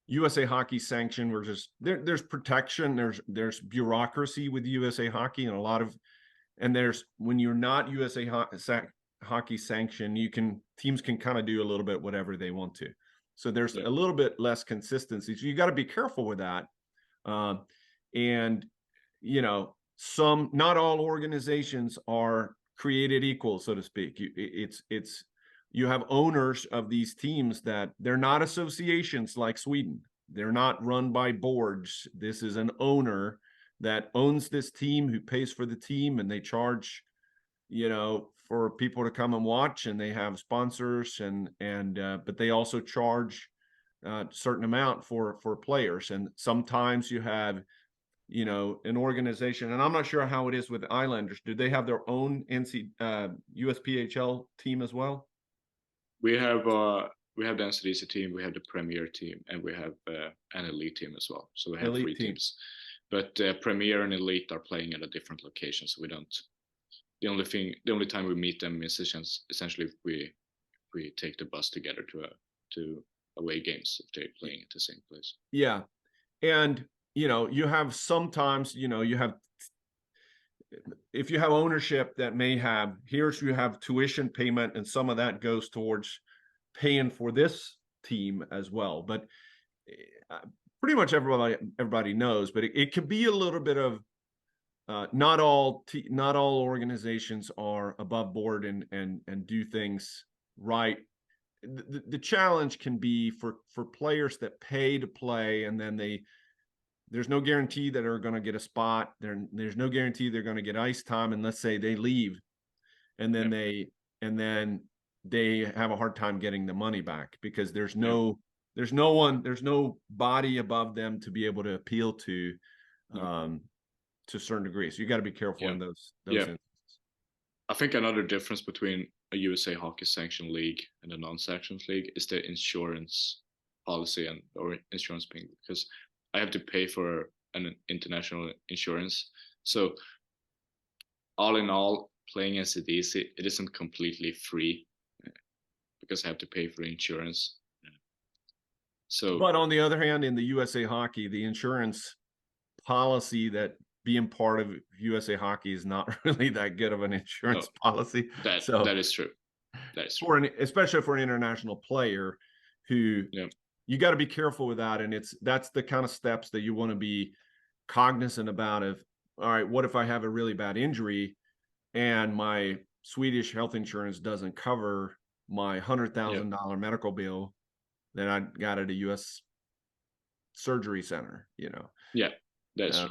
USA Hockey sanction. We're just there's protection, there's bureaucracy with USA Hockey, and there's when you're not USA Hockey sanction, teams can kind of do a little bit whatever they want to. So there's Yeah, a little bit less consistency. So you got to be careful with that. And not all organizations are created equal, so to speak. You have owners of these teams that they're not associations like Sweden. They're not run by boards. This is an owner that owns this team, who pays for the team, and they charge, for people to come and watch, and they have sponsors but they also charge a certain amount for players. And sometimes you have, an organization, and I'm not sure how it is with Islanders. Do they have their own USPHL team as well? we have we have the NCDC team, we have the Premier team, and we have an Elite team as well. So we have Elite three team. teams. But Premier and Elite are playing at a different location, so we don't. The only time we meet them is essentially if we take the bus together to away games if they're playing at the same place. Yeah. And you have sometimes, if you have ownership that may have, here's you have tuition payment, and some of that goes towards paying for this team as well. But pretty much everybody knows, but it could be a little bit of not all organizations are above board and do things right. The challenge can be for players that pay to play, and then there's no guarantee that they're going to get a spot. There's no guarantee they're going to get ice time, and let's say they leave, and then they have a hard time getting the money back because there's no body above them to be able to appeal to a certain degree. So you got to be careful in those instances. I think another difference between a USA Hockey sanctioned league and a non-sanctioned league is the insurance policy or insurance thing, because I have to pay for an international insurance. So all in all, playing NCDC, it isn't completely free because I have to pay for insurance. So, but on the other hand, in the USA Hockey, the insurance policy that being part of USA Hockey is not really that good of an insurance policy. That is true. That is true. Especially for an international player who you got to be careful with that. And that's the kind of steps that you want to be cognizant about of, all right, what if I have a really bad injury and my Swedish health insurance doesn't cover my $100,000 medical bill, then I got at a US surgery center, Yeah, that's true.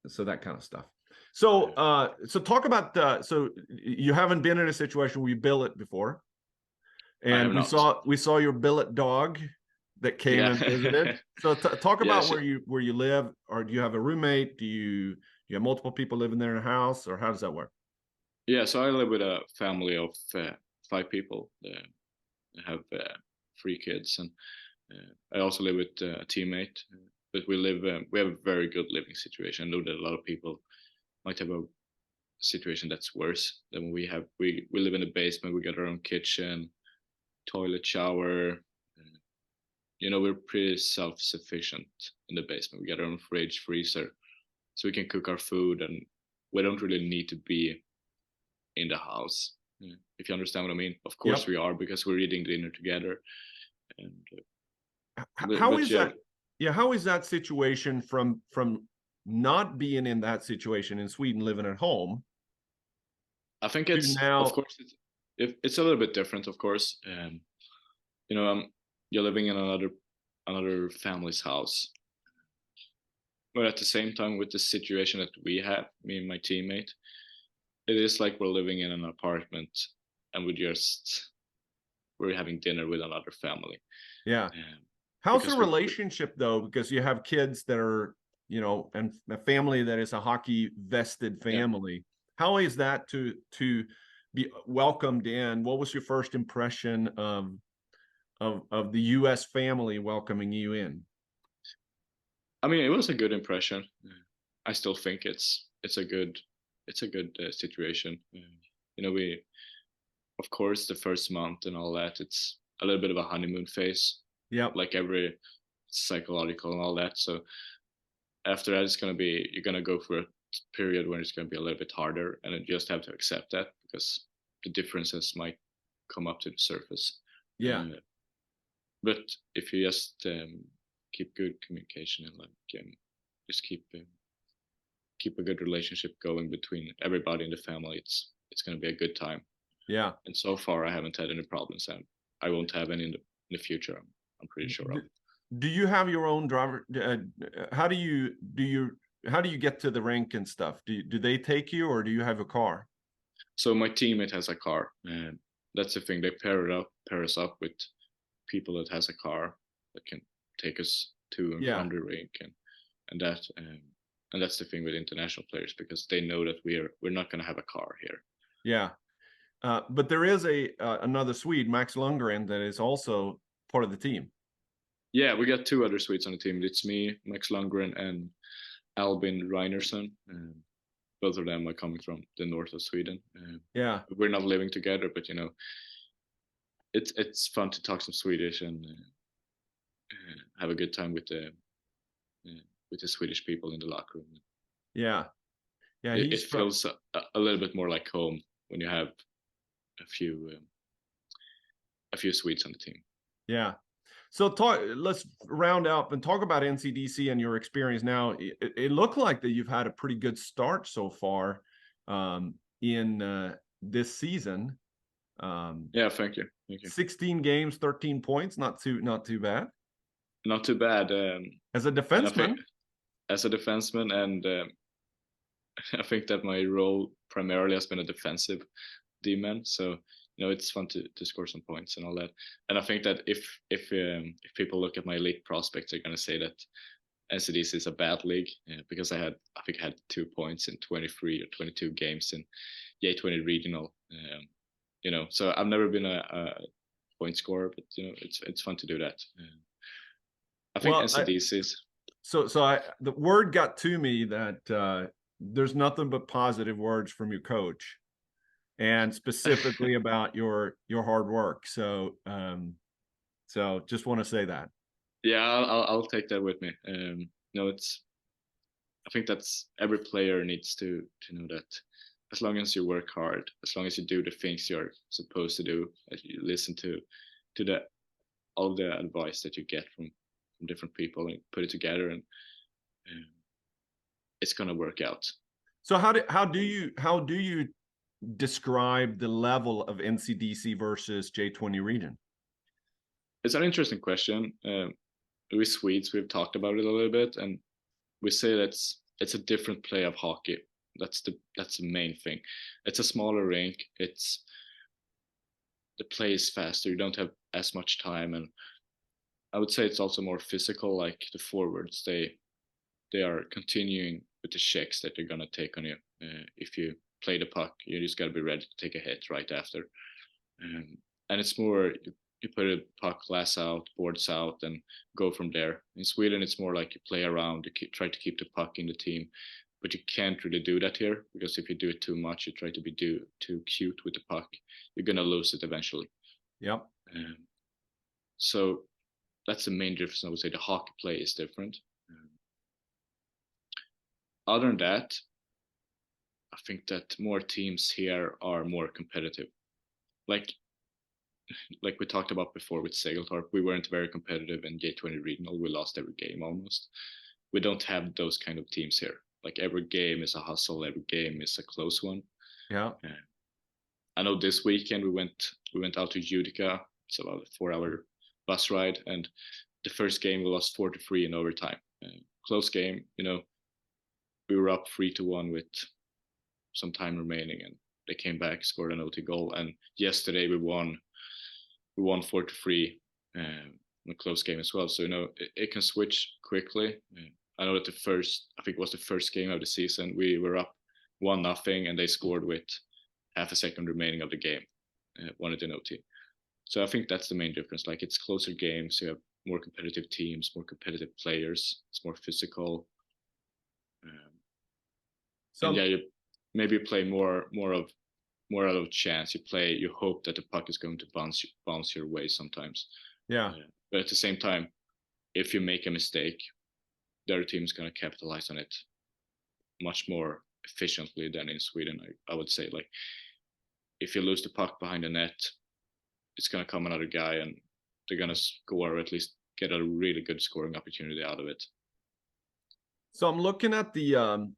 So that kind of stuff. So so talk about so you haven't been in a situation where you bill it before, and we saw your billet dog that came and visited. So talk about where you live, or do you have a roommate? Do you have multiple people living there in a house, or how does that work? Yeah, so I live with a family of 5 people. I have 3 kids, and I also live with a teammate. But we have a very good living situation. I know that a lot of people might have a situation that's worse than we have. We live in a basement. We got our own kitchen, toilet, shower. We're pretty self-sufficient in the basement. We got our own fridge, freezer, so we can cook our food, and we don't really need to be in the house. If you understand what I mean. Of course we are, because we're eating dinner together. And how is that? Yeah, how is that situation from not being in that situation in Sweden, living at home? I think it's of course it's a little bit different, of course. You're living in another family's house, but at the same time, with the situation that we have, me and my teammate, it is like we're living in an apartment, and we're having dinner with another family. Yeah. How's the relationship though? Because you have kids that are, and a family that is a hockey vested family. Yeah. How is that to be welcomed in? What was your first impression of the U.S. family welcoming you in? I mean, it was a good impression. I still think it's a good situation. We, of course, the first month and all that, it's a little bit of a honeymoon phase. Yeah, like every psychological and all that. So after that, you're gonna go for a period when it's gonna be a little bit harder, and you just have to accept that, because the differences might come up to the surface. Yeah. But if you just keep good communication and just keep a good relationship going between everybody in the family, it's gonna be a good time. Yeah. And so far, I haven't had any problems, and I won't have any in the future. I'm pretty sure of. Do you have your own driver? How do you get to the rink and stuff? Do they take you, or do you have a car? So my teammate has a car, and that's the thing. They pair us up with people that has a car that can take us to and from the rink, and that's the thing with international players, because they know that we're not going to have a car here. Yeah, but there is another Swede, Max Lundgren, that is also part of the team. Yeah, we got 2 other Swedes on the team. It's me, Max Lundgren, and Albin Reinersson. Both of them are coming from the north of Sweden. Yeah, we're not living together, but it's fun to talk some Swedish and have a good time with the Swedish people in the locker room. Yeah, yeah. It feels a little bit more like home when you have a few Swedes on the team. Yeah. So let's round up and talk about NCDC and your experience now. It looked like that you've had a pretty good start so far in this season. Yeah, thank you. 16 games, 13 points, not too bad. Not too bad. As a And I think defenseman. as a defenseman, and I think that my role primarily has been a defensive D-man. So it's fun to score some points and all that. And I think that if people look at my elite prospects, they're gonna say that NCDC is a bad league because I think I had 2 points in 23 or 22 games in J20 regional. So I've never been a point scorer, but it's fun to do that. I think NCDC is. So the word got to me that there's nothing but positive words from your coach, and specifically about your hard work. So just want to say that. Yeah, I'll take that with me. I think that's every player needs to know that as long as you work hard, as long as you do the things you're supposed to do, as you listen to all the advice that you get from different people and put it together, and it's gonna work out. So how do you describe the level of NCDC versus J20 region? It's an interesting question. We Swedes, we've talked about it a little bit, and we say it's a different play of hockey. That's the main thing. It's a smaller rink. The play is faster. You don't have as much time, and I would say it's also more physical. Like the forwards, they are continuing with the checks that they're gonna take on you. If you play the puck, you just gotta be ready to take a hit right after. And it's more you put a puck glass out, boards out, and go from there. In Sweden, it's more like you play around, you try to keep the puck in the team, but you can't really do that here because if you do it too much, you try to be too cute with the puck, you're gonna lose it eventually. Yep. So that's the main difference. I would say the hockey play is different. Other than that, I think that more teams here are more competitive. Like we talked about before with Segeltorp, we weren't very competitive in J20 regional. We lost every game almost. We don't have those kind of teams here. Like every game is a hustle, every game is a close one. Yeah. I know this weekend we went out to Utica. It's about a 4-hour bus ride, and the first game we lost 4-3 in overtime. Close game, we were up 3-1 with some time remaining, and they came back, scored an OT goal. And yesterday we won 4-3 in a close game as well. So it can switch quickly. I know that I think it was the first game of the season, we were up 1-0, and they scored with half a second remaining of the game, won it in OT. So I think that's the main difference. Like it's closer games, you have more competitive teams, more competitive players. It's more physical. And yeah, you play more out of chance. You hope that the puck is going to bounce your way sometimes. Yeah. But at the same time, if you make a mistake, the other team is going to capitalize on it much more efficiently than in Sweden. I would say, like, if you lose the puck behind the net, it's going to come another guy and they're going to score, or at least get a really good scoring opportunity out of it. So I'm looking at the,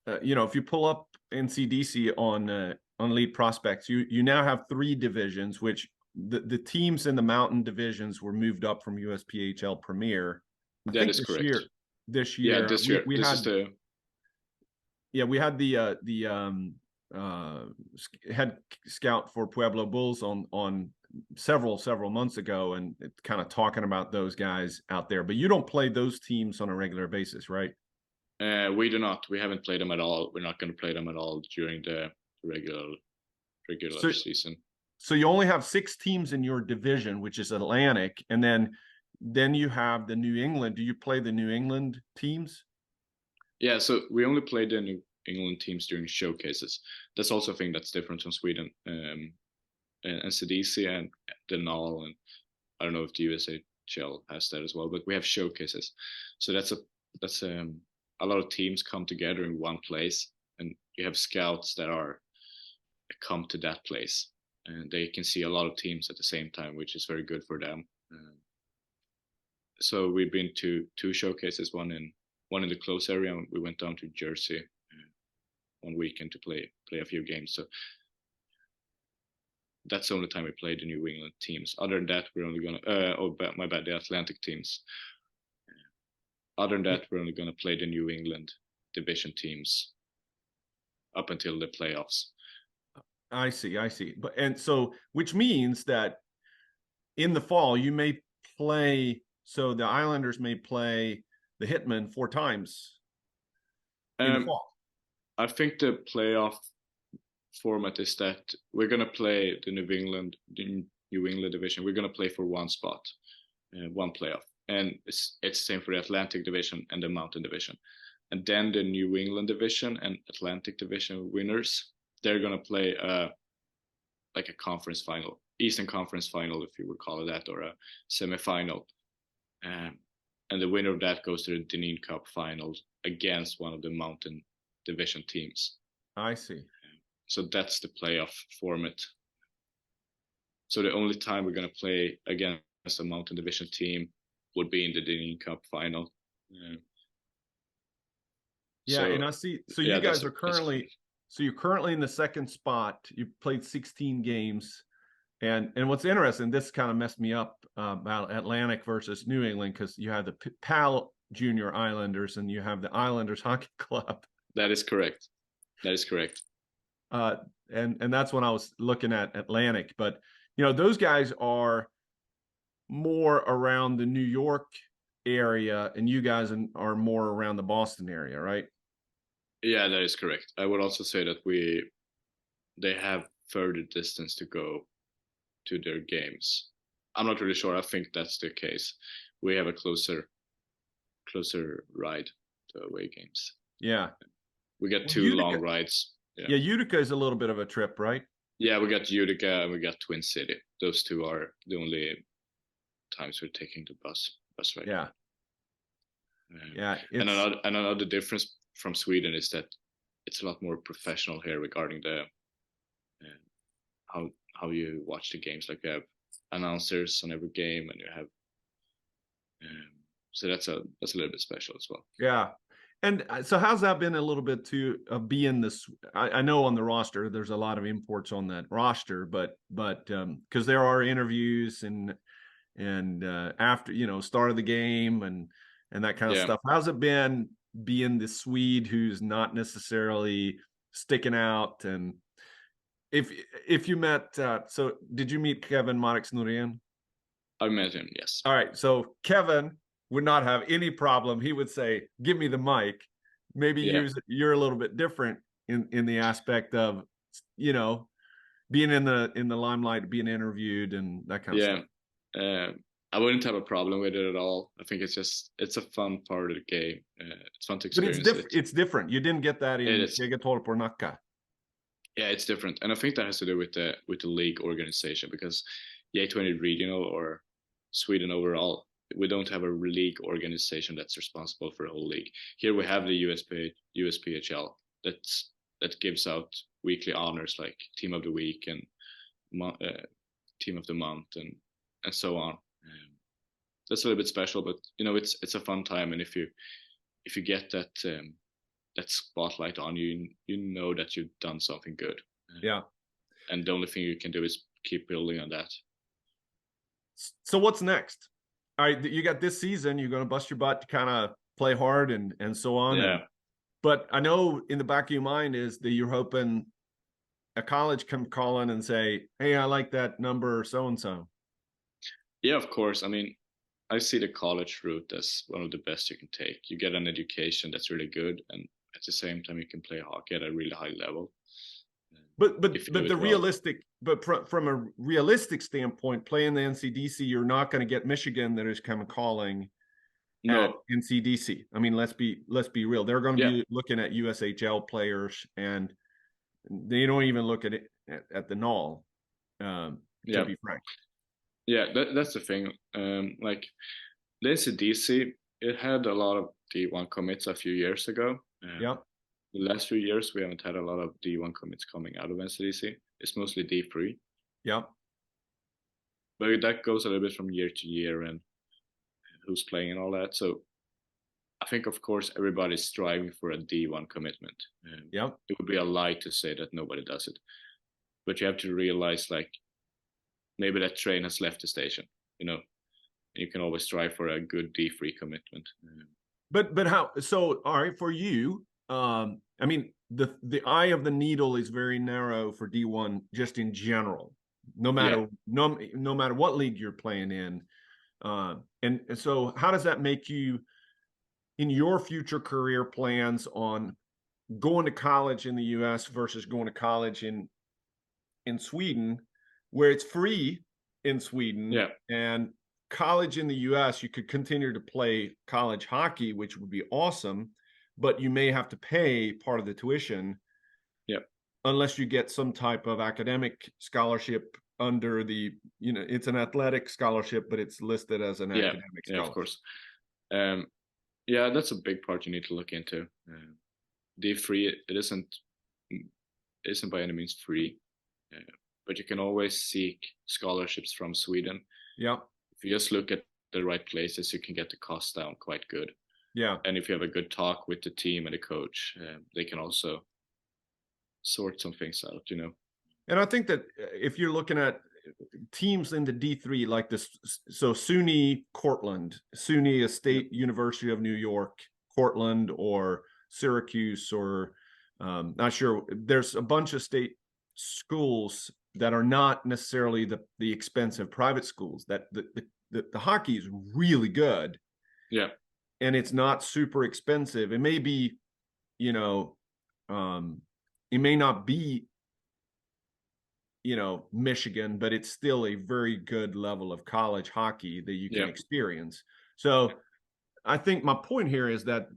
if you pull up NCDC on Elite Prospects, you now have 3 divisions, which the teams in the mountain divisions were moved up from USPHL Premier. That is correct. This year, yeah, this year, we had the head scout for Pueblo Bulls on several months ago, and kind of talking about those guys out there. But you don't play those teams on a regular basis, right? We do not. We haven't played them at all. We're not going to play them at all during the regular season. So you only have 6 teams in your division, which is Atlantic, and then you have the New England. Do you play the New England teams? Yeah, so we only play the New England teams during showcases. That's also a thing that's different from Sweden. And CDC and the NAL, and I don't know if the USHL has that as well, but we have showcases. So that's a lot of teams come together in one place, and you have scouts that come to that place, and they can see a lot of teams at the same time, which is very good for them. So we've been to two showcases, one in the close area, and we went down to Jersey one weekend to play a few games. So that's the only time we played the New England teams. Other than that, we're only gonna my bad, the Atlantic teams. Other than that, we're only gonna play the New England division teams up until the playoffs. I see. But and so, which means that in the fall you may play. So the Islanders may play the Hitmen 4 times in the fall. I think the playoff format is that we're gonna play the New England division. We're gonna play for one spot, one playoff, and it's the same for the Atlantic division and the Mountain division. And then the New England division and Atlantic division winners, they're gonna play like a conference final, Eastern Conference final, if you would call it that, or a semifinal. And the winner of that goes to the Dineen Cup finals against one of the Mountain division teams. I see. So that's the playoff format. So the only time we're going to play against a Mountain division team would be in the Dineen Cup final. Yeah, so, and I see. So you guys are currently, so you're currently in the second spot. You played 16 games, and what's interesting, this kind of messed me up about Atlantic versus New England, because you have the PAL Junior Islanders and you have the Islanders Hockey Club. That is correct. And that's when I was looking at Atlantic, but those guys are more around the New York area, and you guys are more around the Boston area, right? Yeah, that is correct. I would also say that they have further distance to go to their games. I'm not really sure. I think that's the case. We have a closer ride to away games. Yeah. We got two long rides. Yeah, Utica is a little bit of a trip, right? Yeah, we got Utica and we got Twin City. Those two are the only times we're taking the bus ride. Yeah. And another difference from Sweden is that it's a lot more professional here regarding the how you watch the games. Like, you have announcers on every game, and you have so that's a little bit special as well. Yeah. And so how's that been a little bit to being this? I know on the roster there's a lot of imports on that roster, but because there are interviews and after start of the game and that kind of stuff. How's it been being the Swede who's not necessarily sticking out? And if you met, so did you meet Kevin Marix Norén? I met him, yes. All right, so Kevin would not have any problem. He would say, "Give me the mic." Maybe you're a little bit different in the aspect of being in the limelight, being interviewed, and that kind of stuff. I wouldn't have a problem with it at all. I think it's a fun part of the game. It's fun to experience. But it's different. You didn't get that in Jägertorp or Nacka. Yeah, it's different, and I think that has to do with the league organization, because J20 regional or Sweden overall, we don't have a league organization that's responsible for the whole league. Here we have the USPHL that gives out weekly honors like Team of the Week and Team of the Month and so on. That's a little bit special, but it's a fun time, and if you get that spotlight on you, you know that you've done something good. Yeah. And the only thing you can do is keep building on that. So what's next? All right, you got this season. You're going to bust your butt to kind of play hard and so on. Yeah. But I know in the back of your mind is that you're hoping a college can call in and say, "Hey, I like that number so and so." Yeah, of course. I mean, I see the college route as one of the best you can take. You get an education that's really good, and at the same time, you can play hockey at a really high level. But from a realistic standpoint, playing the NCDC, you're not going to get Michigan that is kind of calling at NCDC. I mean, let's be real. They're going to be looking at USHL players, and they don't even look at it at the null. To be frank. Yeah, that's the thing. Like the NCDC, it had a lot of D1 commits a few years ago. The last few years, we haven't had a lot of D1 commits coming out of NCDC. It's mostly D3. Yeah. But that goes a little bit from year to year, and who's playing and all that. So I think, of course, everybody's striving for a D1 commitment. Yep. It would be a lie to say that nobody does it, but you have to realize, like, maybe that train has left the station. You can always strive for a good D3 commitment. But how? So all right, for you, I mean, the eye of the needle is very narrow for D1 just in general. No matter no matter what league you're playing in, and so how does that make you in your future career plans on going to college in the U.S. versus going to college in Sweden, where it's free in Sweden, and college in the US, you could continue to play college hockey, which would be awesome, but you may have to pay part of the tuition. Unless you get some type of academic scholarship under the, it's an athletic scholarship, but it's listed as an academic scholarship. Of course. That's a big part you need to look into. D3, it isn't by any means free, but you can always seek scholarships from Sweden. If you just look at the right places, you can get the cost down quite good. And if you have a good talk with the team and the coach, they can also sort some things out, And I think that if you're looking at teams in the D3 like this, so SUNY Cortland, SUNY is State University of New York, Cortland, or Syracuse, or not sure. There's a bunch of state schools that are not necessarily the expensive private schools. That the hockey is really good, and it's not super expensive. It may be, it may not be, Michigan, but it's still a very good level of college hockey that you can experience. So I think my point here is that,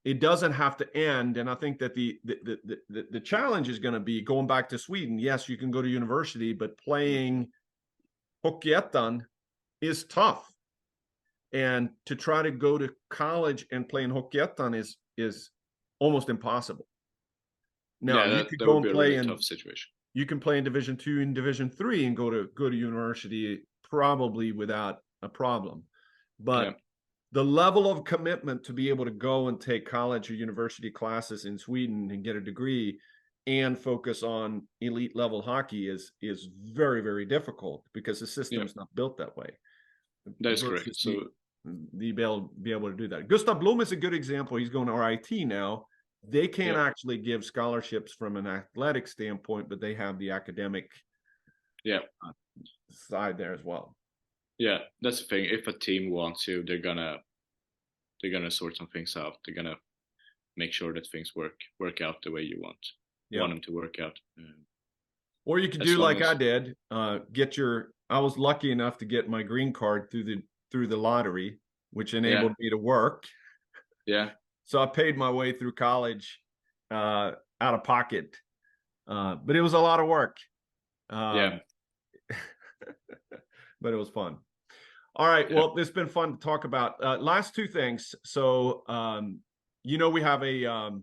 it doesn't have to end. And I think that the challenge is going to be going back to Sweden. Yes, you can go to university, but playing Hockeyettan is tough. And to try to go to college and play in Hockeyettan is almost impossible. Now you could go and play in tough situation. You can play in Division 2 and Division 3 and go to university probably without a problem. But the level of commitment to be able to go and take college or university classes in Sweden and get a degree and focus on elite level hockey is very, very difficult because the system is not built that way. That's correct. So be able to do that. Gustav Blom is a good example. He's going to RIT now. They can't actually give scholarships from an athletic standpoint, but they have the academic side there as well. Yeah, that's the thing. If a team wants you, they're gonna sort some things out. They're gonna make sure that things work out the way you want them to work out. Or you could do like I did. I was lucky enough to get my green card through the lottery, which enabled me to work. So I paid my way through college out of pocket, but it was a lot of work. But it was fun. All right. Well, it's been fun to talk about. Last two things. So, we have a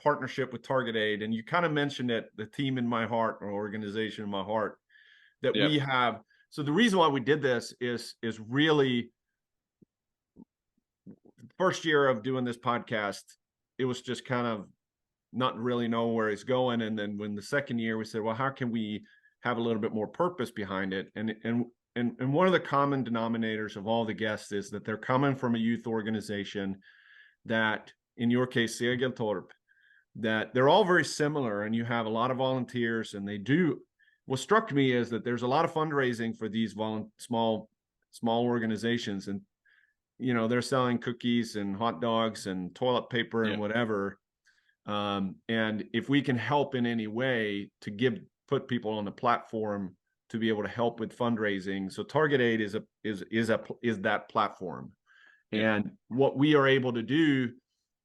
partnership with Target Aid, and you kind of mentioned it, the team in my heart, or organization in my heart, that we have. So the reason why we did this is really first year of doing this podcast. It was just kind of not really know where it's going, and then when the second year we said, well, how can we have a little bit more purpose behind it? And one of the common denominators of all the guests is that they're coming from a youth organization that, in your case, Segeltorp, that they're all very similar, and you have a lot of volunteers, and they do. What struck me is that there's a lot of fundraising for these small organizations, and they're selling cookies and hot dogs and toilet paper and whatever. And if we can help in any way to put people on the platform to be able to help with fundraising. So Target Aid is that platform. And what we are able to do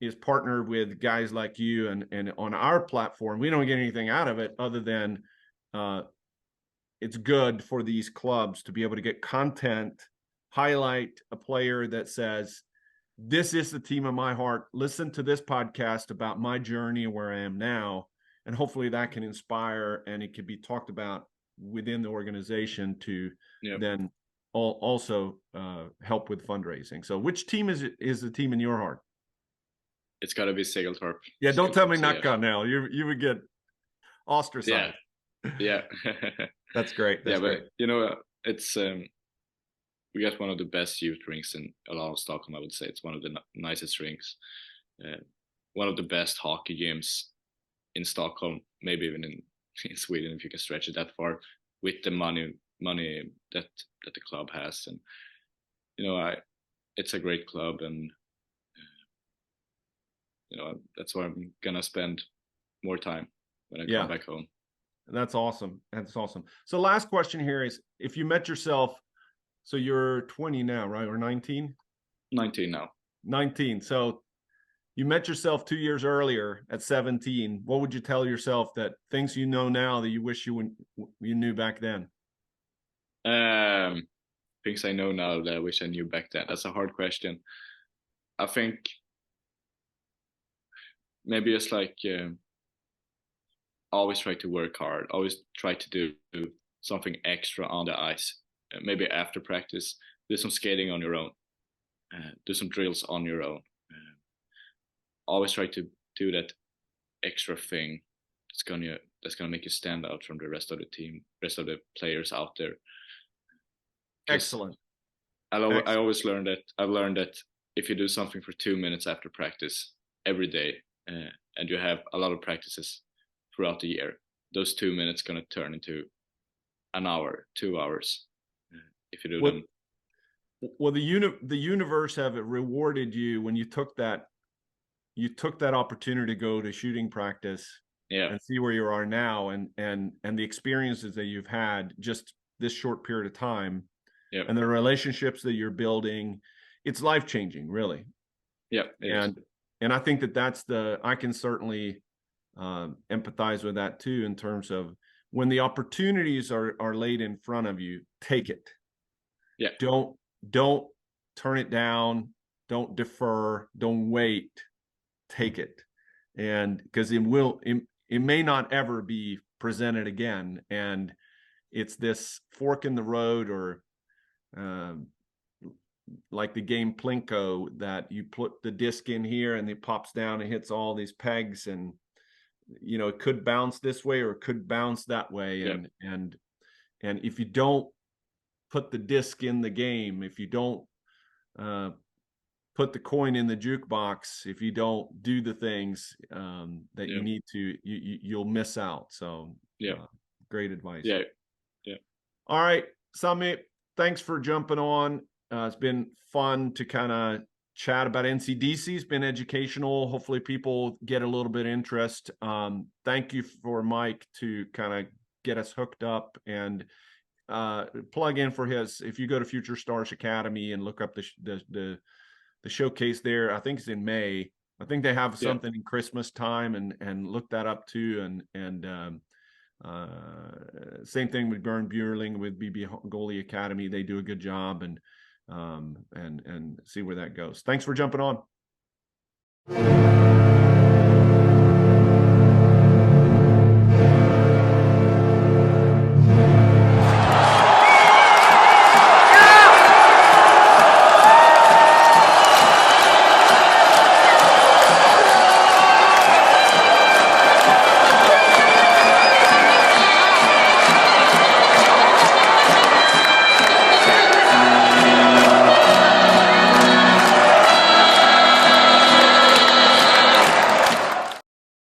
is partner with guys like you, and on our platform, we don't get anything out of it other than it's good for these clubs to be able to get content, highlight a player that says, this is the team of my heart. Listen to this podcast about my journey and where I am now. And hopefully that can inspire, and it can be talked about within the organization to Yep. then also help with fundraising. So which team is the team in your heart? It's got to be Segeltorp. Yeah, don't tell me CF. Nutcon now. You would get Yeah, ostracized. yeah. That's great. That's Yeah, great. but it's we got one of the best youth rinks in a lot of Stockholm. I would say it's one of the nicest rinks, one of the best hockey games in Stockholm, maybe even in Sweden if you can stretch it that far, with the money that the club has. And it's a great club, and that's where I'm gonna spend more time when I come back home. That's awesome. That's awesome. So last question here is, if you met yourself, so you're 20 now, right? Or 19? 19 now. 19. So you met yourself 2 years earlier at 17. What would you tell yourself, that things you know now that you wish you knew back then? Things I know now that I wish I knew back then. That's a hard question. I think maybe it's like always try to work hard. Always try to do something extra on the ice. Maybe after practice, do some skating on your own. Do some drills on your own. Always try to do that extra thing that's gonna make you stand out from the rest of the team, rest of the players out there. Excellent. I always learned that. I've learned that if you do something for 2 minutes after practice every day, and you have a lot of practices throughout the year, those 2 minutes gonna turn into an hour, 2 hours, if you do them. Well, the universe have rewarded you when you took that opportunity to go to shooting practice, and see where you are now, and the experiences that you've had just this short period of time, and the relationships that you're building. It's life-changing, really. And I think I can certainly empathize with that too, in terms of when the opportunities are laid in front of you, take it. Don't turn it down. Don't defer. Don't wait. Take it. And because it may not ever be presented again. And it's this fork in the road, or like the game Plinko, that you put the disc in here and it pops down and hits all these pegs, and it could bounce this way or it could bounce that way. And if you don't put the disc in the game, if you don't put the coin in the jukebox, if you don't do the things that you need to, you'll miss out. So great advice. All right, Sami, thanks for jumping on. It's been fun to kind of chat about NCDC. It's been educational. Hopefully people get a little bit of interest. Thank you for Mike to kind of get us hooked up, and plug in for his, if you go to Future Stars Academy and look up the showcase there, I think it's in May. I think they have something in Christmas time, and look that up too. And same thing with Björn Bjurling with BB Goalie Academy. They do a good job, and see where that goes. Thanks for jumping on.